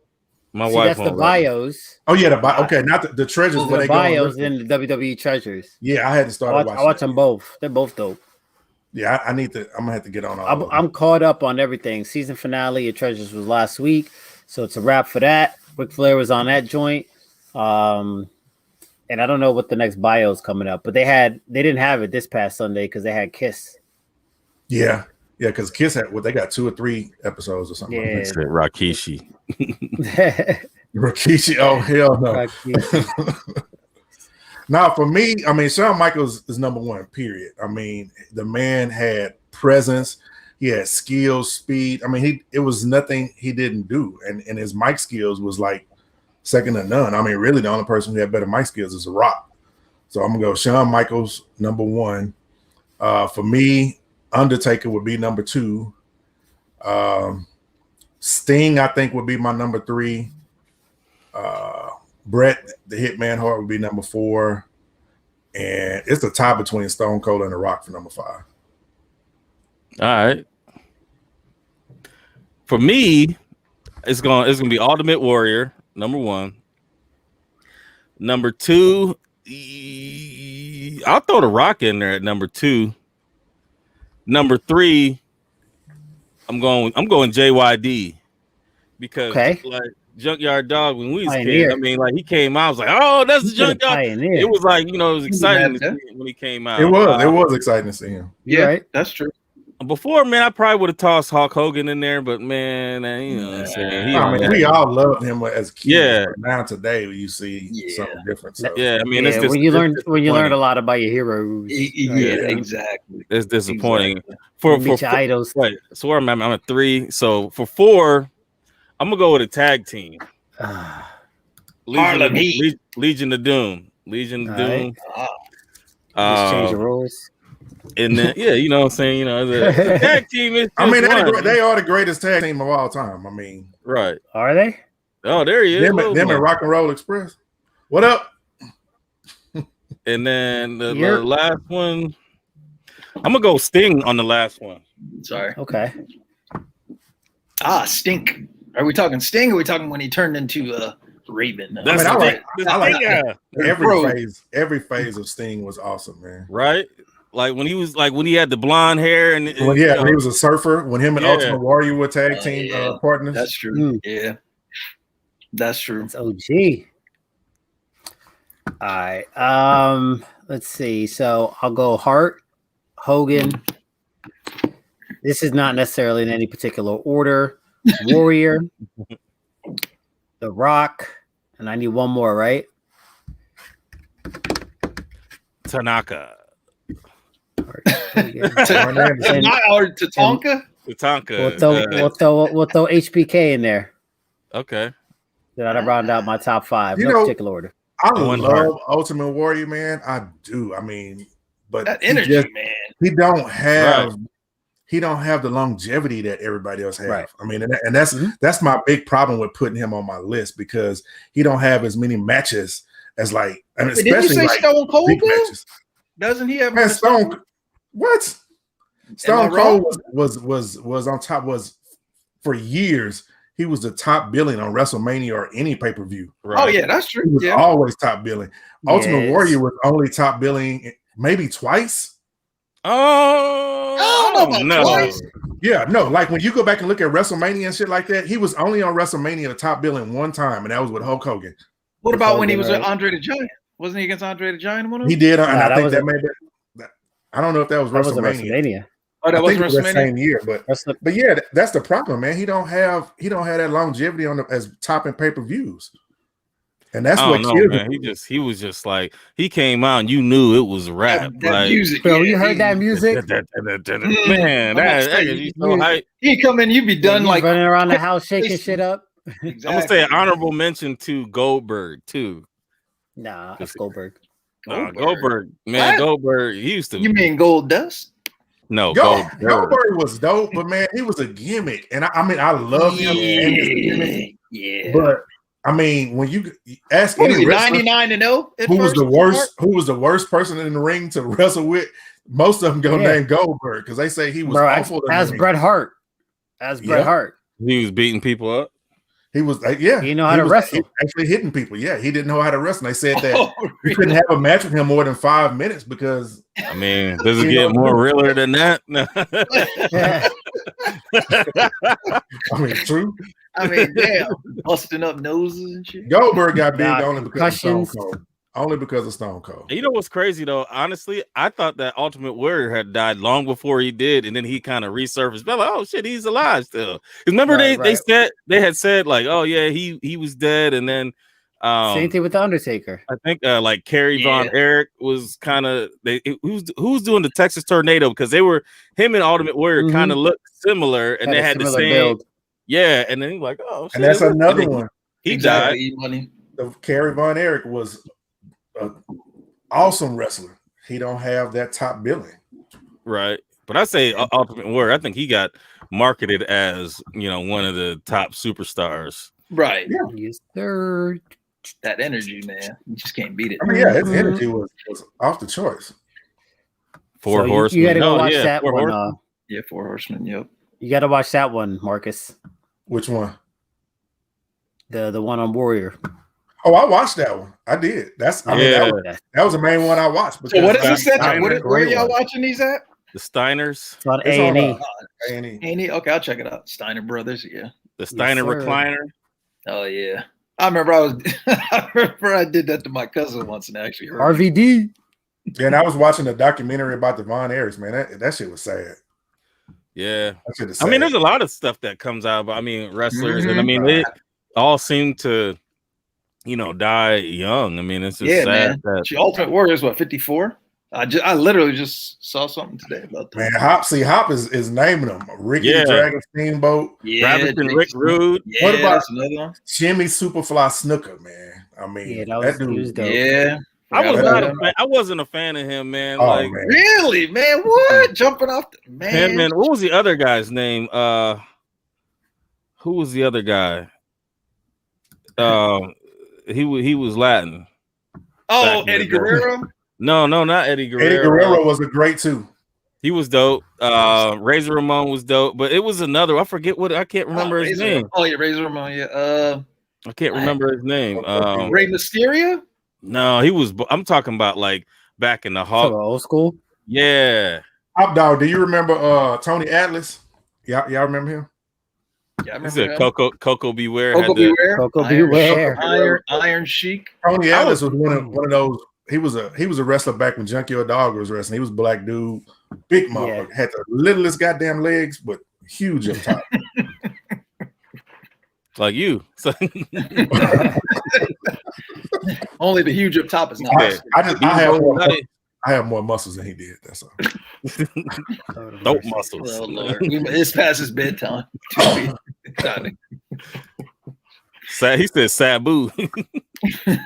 My wife. That's the bios. Oh yeah, okay, not the treasures. The bios in the WWE Treasures. Yeah, I had to start. I watch them both. They're both dope. Yeah, I'm gonna have to get on all. I'm caught up on everything. Season finale of Treasures was last week, so it's a wrap for that. Ric Flair was on that joint, and I don't know what the next bio is coming up, but they didn't have it this past Sunday because they had Kiss. Yeah, because Kiss they got 2 or 3 episodes or something. Yeah, like that. Rikishi. Rikishi, oh hell no. Now for me, I mean, Shawn Michaels is number 1, period. I mean, the man had presence, he had skills, speed. I mean, it was nothing he didn't do, and his mic skills was like second to none. I mean, really the only person who had better mic skills is The Rock. So I'm gonna go Shawn Michaels number 1. For me, Undertaker would be number 2. Sting, I think, would be my number 3. Bret, the Hitman Hart, would be number 4. And it's a tie between Stone Cold and The Rock for number 5. All right. For me, it's gonna be Ultimate Warrior, number 1. Number 2, I'll throw The Rock in there at number 2. Number 3, I'm going JYD because like Junkyard Dog when we was kids. I mean, like he came out, I was like, oh, that's the Junkyard. It was like, it was exciting to see when he came out. It was exciting to see him. Yeah, right. That's true. Before, man, I probably would have tossed Hulk Hogan in there, but man, you know what I'm saying? I mean, we all loved him as kids. Yeah. But now today, you see something different. So. Yeah, I mean, when you learn a lot about your heroes. Yeah, exactly. It's disappointing. Exactly. For your idols. Wait, so where I'm at 3. So for 4, I'm gonna go with a tag team. Legion of Doom. Legion of Doom. Just change the rules. And then, you know what I'm saying? The tag team is. I mean, they are the greatest tag team of all time. I mean, right? Are they? Oh, there he is. Them and Rock and Roll Express. What up? And then the last one, I'm gonna go Sting on the last one. Sorry. Okay. Stink. Are we talking Sting? Or are we talking when he turned into Raven? I like every phase of Sting was awesome, man. Right? Like when he had the blonde hair and when he was a surfer, when him and Ultimate Warrior were tag team partners. That's true. Yeah. That's true. It's OG. All right. Let's see. So I'll go Hart, Hogan. This is not necessarily in any particular order. Warrior, The Rock, and I need one more, right? Tanaka. Tatanka? We'll throw HBK in there. Okay. Then I'd round out my top five. No particular order. I love Ultimate Warrior, man. I do. I mean, but that energy, man. He don't have the longevity that everybody else has. Right. I mean, and that's my big problem with putting him on my list because he don't have as many matches as like. I mean, did you say like Stone Cold? Matches. Doesn't he have? Man, Stone Cold was on top. Was for years. He was the top billing on WrestleMania or any pay-per-view. Right? Oh, yeah, that's true. He was always top billing. Ultimate Warrior was only top billing maybe twice. Oh, no. Twice? Yeah, no. Like when you go back and look at WrestleMania and shit like that, he was only on WrestleMania the top billing one time, and that was with Hulk Hogan. What about when he was with Andre the Giant? Wasn't he against Andre the Giant? One of them? He did, and I think that made that. I don't know if that was WrestleMania. Oh, that was that same year, but yeah, that's the problem, man. He don't have that longevity on as top in pay-per-views, and that's what killed him. He was just like he came out and you knew it was rap. That like, music, bro. You heard that music, man. He's so hype. He come in, you be done like running around the house shaking shit up. Exactly. I'm gonna say an honorable mention to Goldberg too. Nah, that's Goldberg. Goldberg, man, Goldberg. He used to. You mean Gold Dust? No, Goldberg was dope, but man, he was a gimmick, and I mean, I love him and his gimmick. Yeah, but I mean, when you ask any wrestler 99-0, who was the worst person in the ring to wrestle with, most of them go name Goldberg because they say he was awful. As Bret Hart, Bret Hart, he was beating people up. He was he know how to wrestle. Actually hitting people. Yeah, he didn't know how to wrestle. They said that you couldn't have a match with him more than 5 minutes because I mean, does it get more realer than that? No. I mean, true. I mean, damn, busting up noses and shit. Goldberg got big only because of Stone Cold. Only because of Stone Cold. You know what's crazy though? Honestly, I thought that Ultimate Warrior had died long before he did, and then he kind of resurfaced. But like, oh shit, he's alive still. Remember they had said like, oh yeah, he was dead, and then same thing with the Undertaker. I think like Kerry Von Erich was kind of who's doing the Texas Tornado because they were him and Ultimate Warrior kind of looked similar, and they had the same build. Yeah, and then he's like, oh shit, and that's another one. He died. The Kerry Von Erich was an awesome wrestler. He don't have that top billing, right? But I say Ultimate Warrior. I think he got marketed as one of the top superstars, right? Yeah, yes, sir. That energy, man, you just can't beat it. I mean, yeah, his energy was off the charts. Four Horsemen. You got to go watch that one. Four Horsemen. Yep. You got to watch that one, Marcus. Which one? The one on Warrior. Oh, I watched that one. I did. That was the main one I watched. So what is this? Where y'all watching these at? The Steiners. It's on A&E. A&E. Okay, I'll check it out. Steiner Brothers. Yeah. The Steiner recliner. Oh yeah. I remember I did that to my cousin once and actually heard RVD. Yeah, and I was watching a documentary about the Von Erichs, man. That shit was sad. Yeah. I mean, there's a lot of stuff that comes out, but I mean, wrestlers, and I mean, they all seem to, die young. I mean, it's just sad. Man. Ultimate Warrior is what, 54? I literally just saw something today about that. Man, Hop is naming them. Ricky the Dragon Steamboat. Rabbit and Rick Rude. Yeah, what about another one? Jimmy Superfly Snooker, man? I mean, that dude. Yeah. I wasn't a fan of him, man. Oh, like, man. Really, man? What? Jumping off the man. Man, what was the other guy's name? Who was the other guy? He was Latin. Oh, Eddie Guerrero. No, not Eddie Guerrero. Eddie Guerrero was a great too. He was dope. Razor Ramon was dope, but it was another. I forget what. I can't remember his name. Oh yeah, Razor Ramon. Yeah. I can't remember his name. Rey Mysterio. No, he was. I'm talking about like back in the Hawk. Old school. Yeah. Top dog. Do you remember Tony Atlas? Y'all remember him? Yeah, I He remember said him. Coco Beware. Coco Beware. Coco Beware. Iron Sheik. Tony Atlas was one of those. He was a wrestler back when Junkyard Dog was wrestling. He was a black dude, big motherfucker, had the littlest goddamn legs, but huge up top. Like you. So, only the huge up top is not. I have more muscles than he did. That's all. Dope muscles. Oh, Lord. It's past his bedtime. He said Sabu.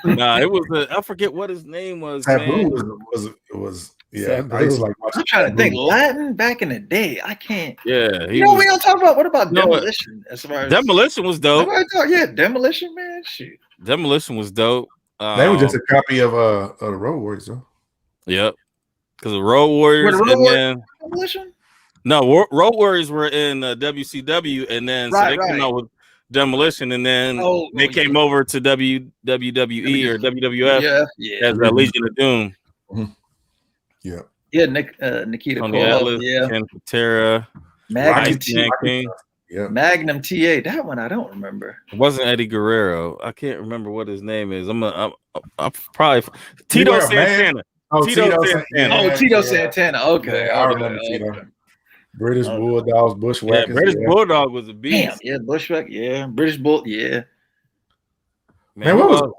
Nah, it was I forget what his name was. Sabu was yeah. Sabu. I used to like watching. I'm trying to think Latin back in the day. I can't. Yeah, we don't talk about what about Demolition? As far as Demolition was dope. Yeah, Demolition, man. Shoot. Demolition was dope. They were just a copy of the Road Warriors, though. Yep, because the Road Warriors Demolition. No, Road Warriors were in WCW, and then so they came out with Demolition, and then they came over to WWE or WWF as the Legion of Doom. Mm-hmm. Yeah. Yeah, Nikita Tony Atlas, Ken Patera, Magnum TA. That one I don't remember. It wasn't Eddie Guerrero. I can't remember what his name is. I'm probably Tito Santana. Tito Santana. Tito Santana. Okay, I remember Tito. British Bulldogs, Bushwhackers. Yeah, British Bulldog was a beast. Damn, yeah, Bushwhack. Yeah, British Bull. Yeah. Man, what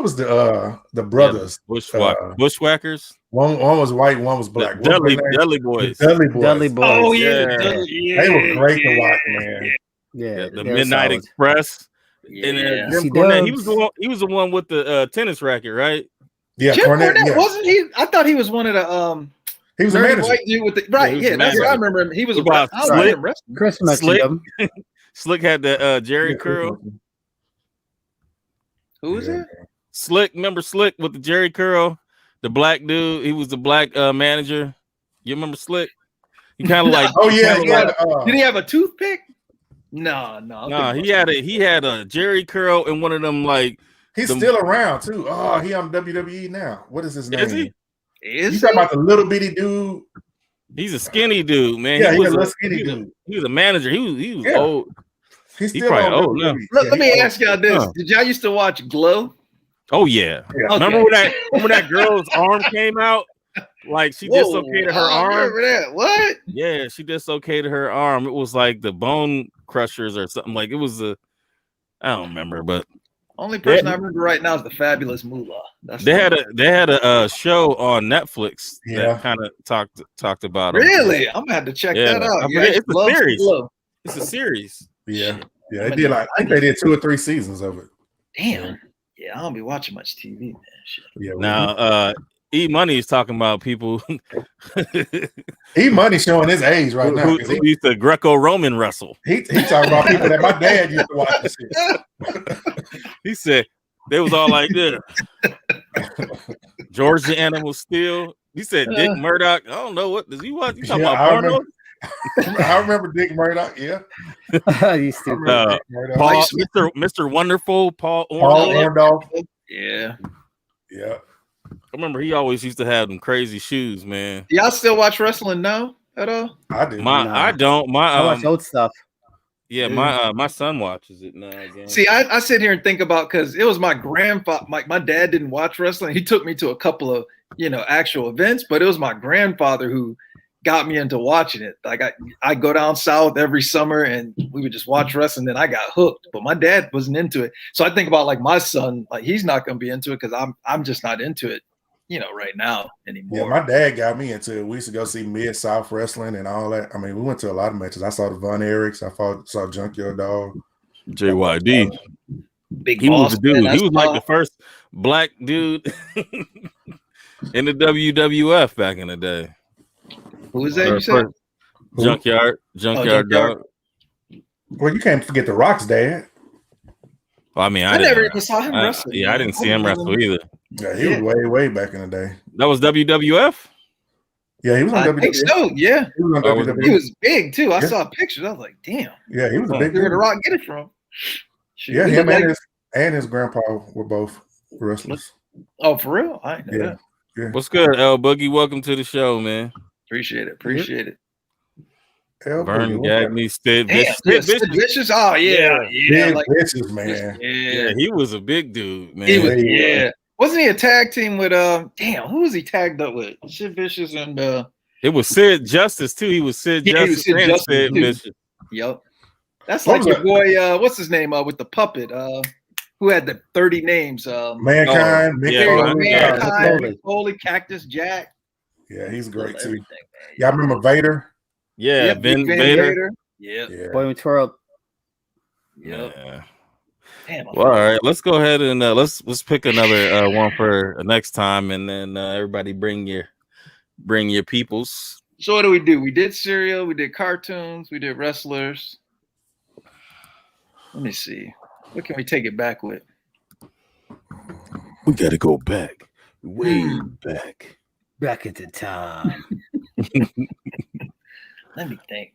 was the brothers? Bushwhackers. One was white, one was black. Dudley Boys. Dudley Boys. Oh yeah, they were great to watch, man. Yeah, the Midnight Express. Yeah, and Jim Cornette. He was the one with the tennis racket, right? Yeah, Jim Cornette wasn't he? I thought he was one of the He was a manager. White dude with the that's what I remember him. He was Slick had the Jerry curl. Who was it? Slick, remember Slick with the Jerry curl? The black dude, he was the black manager. You remember Slick? He kind of like did he have a toothpick? No. He had a Jerry curl and one of them like he's still around too. Oh, he on WWE now. What is his name? Is he? You talking about the little bitty dude? He's a skinny dude, man. Yeah, he's a little skinny dude. He was a manager. He was old. He's probably old now. Let me ask y'all this: did y'all used to watch Glow? Oh yeah. Remember when that girl's arm came out? Like she dislocated her arm. Remember that? What? Yeah, she dislocated her arm. It was like the Bone Crushers or something. Like it was I don't remember, but only person I remember right now is the Fabulous Moolah. They had a show on Netflix that kind of talked about it. Really? I'm gonna have to check that out. It's a series. It's a series. Yeah. They did I think they did 2 or 3 seasons of it. Damn. Yeah, I don't be watching much TV, man. Shit. Yeah. Now, E Money is talking about people. E Money showing his age right now. He used to Greco-Roman wrestle. He talking about people that my dad used to watch this shit. He said they was all like this. George the Animal Steel. He said Dick Murdoch. I don't know what does he watch. You talking about porno? I remember Dick Murdoch. Yeah. You stupid. Paul, Mr. Wonderful, Paul Orndorff. Yeah. Yeah. I remember he always used to have them crazy shoes, man. Y'all still watch wrestling now at all? I do. I don't. I watch old stuff. Yeah, my son watches it now again. See, I sit here and think about because it was my grandfather. My dad didn't watch wrestling. He took me to a couple of actual events, but it was my grandfather who got me into watching it. Like I go down south every summer and we would just watch wrestling. Then I got hooked, but my dad wasn't into it. So I think about like my son, like he's not going to be into it because I'm just not into it, right now anymore. Yeah, my dad got me into it. We used to go see Mid-South Wrestling and all that. I mean, we went to a lot of matches. I saw the Von Erichs. I saw Junkyard Dog. JYD. Big he boss, was a dude. Man, he was like the first black dude in the WWF back in the day. Who was that you said? Junkyard Dog. Well, you can't forget the Rock's dad. Well, I mean, I never even saw him wrestle. I didn't see him wrestle either. Yeah, he was way back in the day. That was WWF. Yeah, he was on I WWE. think so. Yeah, He was on WWE. he was big too. I Yeah. saw pictures. I was like, damn. Yeah, he was a big Where dude. the Rock get it from? Shoot, Yeah, he him looked and his grandpa were both wrestlers. Oh, for real? I know that. Yeah. What's good, L Boogie? Welcome to the show, man. Appreciate it. Vern Gagney, Sid Damn, Vicious. Sid Vicious. Oh yeah. Big Like, bitches, man. Yeah, he was a big dude, man. He was, yeah. Wasn't he a tag team with damn, who was he tagged up with? Sid Vicious and It was Sid Justice too. He was Sid Justice Sid and Justice, Sid too. Vicious. Yep. That's like your boy, what's his name with the puppet? Who had the 30 names? Mankind, Mick Foley, Cactus Jack. Yeah, he's great too. Y'all remember Vader? Yeah, Ben Vader. Yeah. Boy Twirl. Yep. Yeah. Damn, Well, all right, let's go ahead and let's pick another one for next time, and then everybody bring your peoples. So what do? We did cereal, we did cartoons, we did wrestlers. Let me see. What can we take it back with? We got to go back, way back into time. Let me think.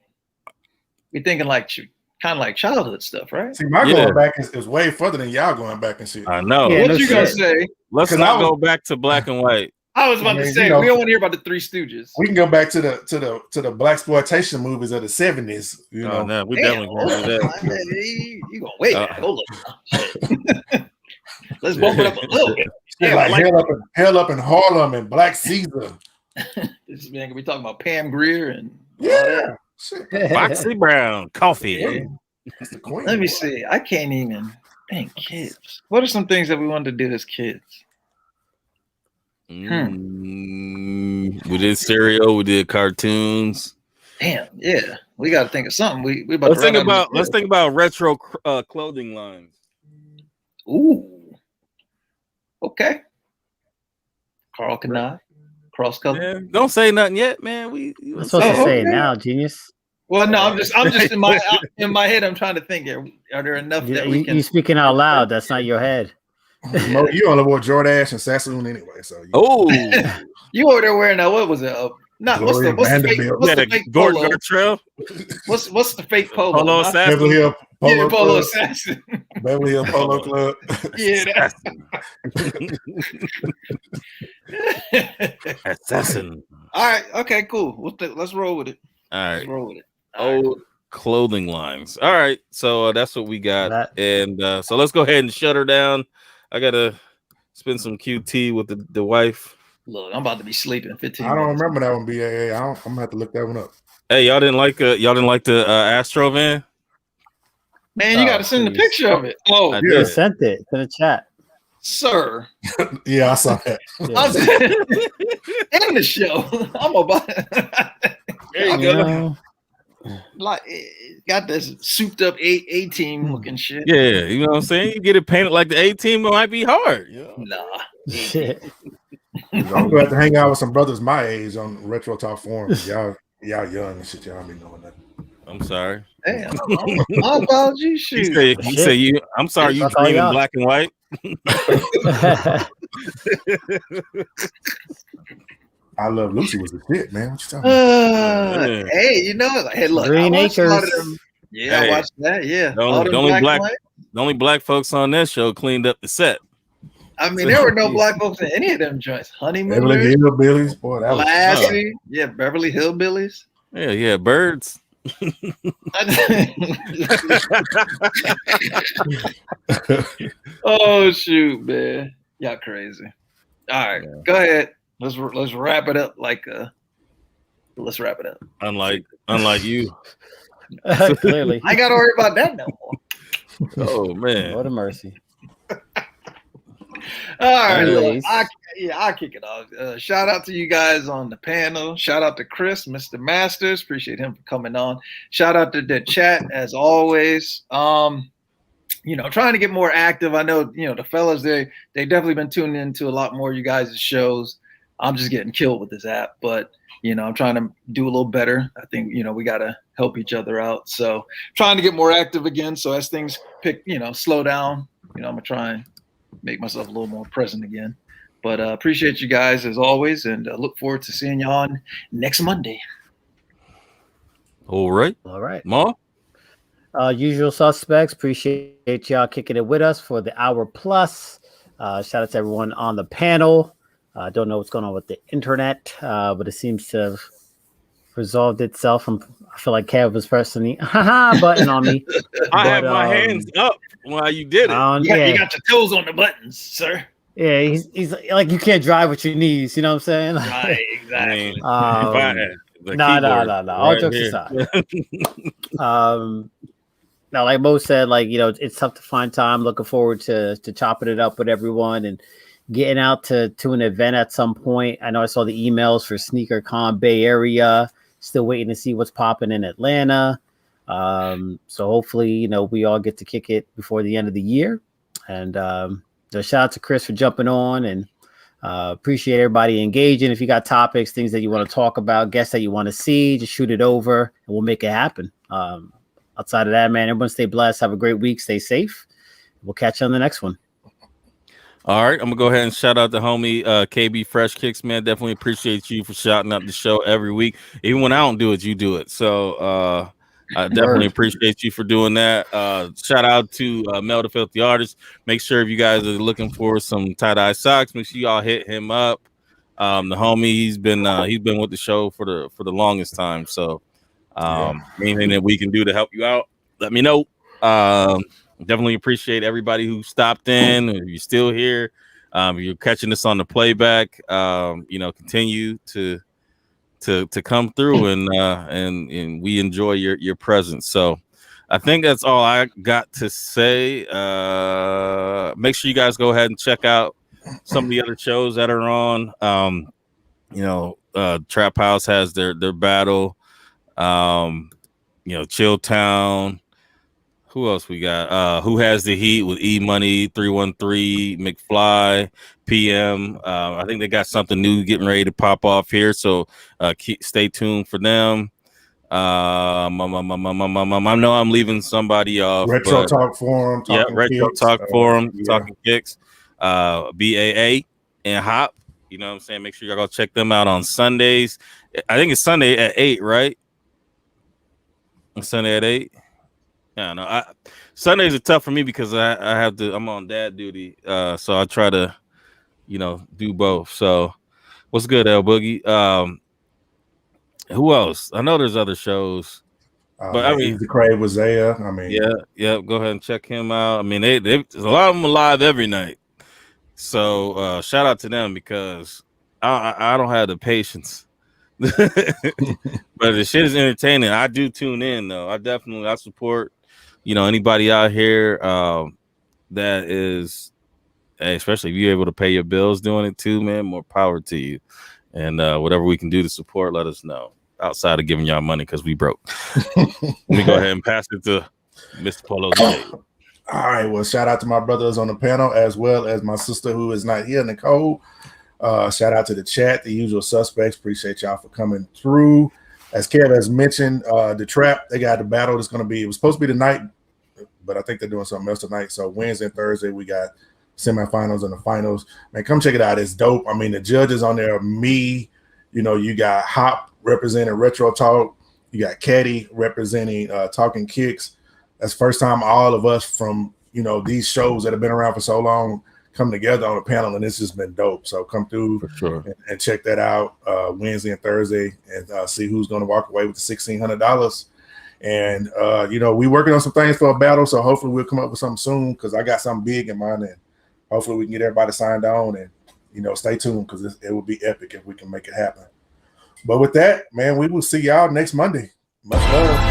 We're thinking like kind of like childhood stuff, right? See, my going back is way further than y'all going back and shit. I know. Yeah, what you gonna say? Let's not go back to black and white. I was about to say, we don't want to hear about the Three Stooges. We can go back to the black exploitation movies of the 70s. You know, no, we definitely gonna do that. You gonna wait? Hold on. Let's bump it up a little bit. Yeah, like hell up in Harlem and Black Caesar. This man can be talking about Pam Grier and Foxy Brown coffee. Yeah. That's the queen. Let me see. I can't even think. Kids. What are some things that we wanted to do as kids? We did cereal. We did cartoons. Damn, yeah. We got to think of something. We about let's think about retro clothing lines. Ooh. Okay. Carl Kanai, cross color. Yeah, don't say nothing yet, man. I'm supposed to say it now, genius. Well, no, I'm just in my head. I'm trying to think. Are there enough that we can? You speaking out loud? That's not your head. Mo, you only wore Jordache and Sassoon anyway, so you over there wearing what was it? What's the fake Gordon Gartrell? What's the fake polo? Polo Assassin. Beverly Hill Polo, Polo Assassin. Beverly Hill Polo Club. Yeah, Assassin. All right. Okay. Cool. Let's roll with it. All right. Let's roll with it. Old clothing lines. All right. So that's what we got, and so let's go ahead and shut her down. I gotta spend some QT with the wife. Look, I'm about to be sleeping 15 I don't minutes. remember that one, BAA. I'm gonna have to look that one up. Hey, y'all didn't like the Astro van? Man, you gotta send the picture of it. Oh, you sent it to the chat. Sir. Yeah, I saw that. In the show. I'm about There you go. Like got this souped up A-team looking shit. Yeah, you know what I'm saying? You get it painted like the A-team, it might be hard. You know? Nah. Shit. I'm gonna have to hang out with some brothers my age on Retro Talk Forum. Y'all young and shit. Y'all be knowing that. I'm sorry. Damn. My apologies. Shoot. You say you. I'm sorry. You dream in black and white. I Love Lucy was the shit, man. What you talking about? Hey, you know, hey, look, Green Acres. Yeah, I watched that. Yeah, the only black folks on that show cleaned up the set. I mean, there were no black folks in any of them joints. Honeymooners, Beverly Hillbillies, boy, that was Lassie. Yeah, Beverly Hillbillies. Yeah, birds. Oh shoot, man, y'all crazy. All right, go ahead. Let's wrap it up. Let's wrap it up. Unlike you, clearly, I ain't got to worry about that no more. Oh man, what a mercy. All right, look, I'll kick it off. Shout out to you guys on the panel. Shout out to Chris, Mr. Masters. Appreciate him for coming on. Shout out to the chat as always. Trying to get more active. I know, the fellas, they definitely been tuning into a lot more of you guys' shows. I'm just getting killed with this app, but I'm trying to do a little better. I think, we got to help each other out. So trying to get more active again. So as things slow down, I'm going to try and make myself a little more present again. But appreciate you guys as always, and look forward to seeing y'all on next Monday. All right. Ma? Usual suspects. Appreciate y'all kicking it with us for the hour plus. Shout out to everyone on the panel. I don't know what's going on with the internet, but it seems to have resolved itself. I feel like Kev was pressing the button on me. I had my hands up while you did it. You got your toes on the buttons, sir. Yeah, he's like, you can't drive with your knees. You know what I'm saying? Right, exactly. No. All jokes aside. Now, like Mo said, like, you know, it's tough to find time. Looking forward to chopping it up with everyone and getting out to an event at some point. I know I saw the emails for SneakerCon Bay Area. Still waiting to see what's popping in Atlanta. So hopefully, you know, we all get to kick it before the end of the year. And so shout out to Chris for jumping on, and appreciate everybody engaging. If you got topics, things that you want to talk about, guests that you want to see, just shoot it over and we'll make it happen. Outside of that, man, everyone stay blessed. Have a great week. Stay safe. We'll catch you on the next one. All right, I'm gonna go ahead and shout out the homie KB Fresh Kicks, man. Definitely appreciate you for shouting out the show every week. Even when I don't do it, you do it. So I definitely appreciate you for doing that. Shout out to Mel the Filthy Artist. Make sure if you guys are looking for some tie-dye socks, make sure y'all hit him up. The homie, he's been with the show for the longest time. So anything that we can do to help you out, let me know. Definitely appreciate everybody who stopped in. If you're still here, if you're catching this on the playback, you know, continue to come through and we enjoy your presence. So I think that's all I got to say. Make sure you guys go ahead and check out some of the other shows that are on. You know, Trap House has their battle. You know, Chill Town. Who else we got? Who Has the Heat with E Money, 313, McFly, PM. I think they got something new getting ready to pop off here, so stay tuned for them. I know I'm leaving somebody off. Retro Talk Forum. Retro Talk Forum, Talking Kicks, BAA, and Hop. You know what I'm saying? Make sure y'all go check them out on Sundays. I think it's Sunday at 8, right? Sunday at 8. Yeah, no. Sundays are tough for me because I'm on dad duty, so I try to, you know, do both. So, what's good, L Boogie? Who else? I know there's other shows, but I mean, the Crave was there. I mean, yeah. Go ahead and check him out. I mean, there's a lot of them live every night. So, shout out to them because I don't have the patience. But the shit is entertaining. I do tune in though. I support, you know, anybody out here that is, especially if you're able to pay your bills doing it too, man, more power to you. And whatever we can do to support, let us know. Outside of giving y'all money because we broke. Let me go ahead and pass it to Mr. Polo. All right. Well, shout out to my brothers on the panel as well as my sister who is not here, Nicole. Shout out to the chat, the usual suspects. Appreciate y'all for coming through. As Kev has mentioned, the Trap, they got the battle that's going to be, it was supposed to be tonight, but I think they're doing something else tonight. So Wednesday and Thursday, we got semifinals and the finals. Man, come check it out. It's dope. I mean, the judges on there are me. You know, you got Hop representing Retro Talk. You got Caddy representing Talking Kicks. That's the first time all of us from, you know, these shows that have been around for so long come together on a panel, and it's just been dope. So come through for sure and check that out Wednesday and Thursday and see who's going to walk away with the $1,600. And, you know, we're working on some things for a battle, so hopefully we'll come up with something soon because I got something big in mind, and hopefully we can get everybody signed on and, you know, stay tuned because it will be epic if we can make it happen. But with that, man, we will see y'all next Monday. Much love.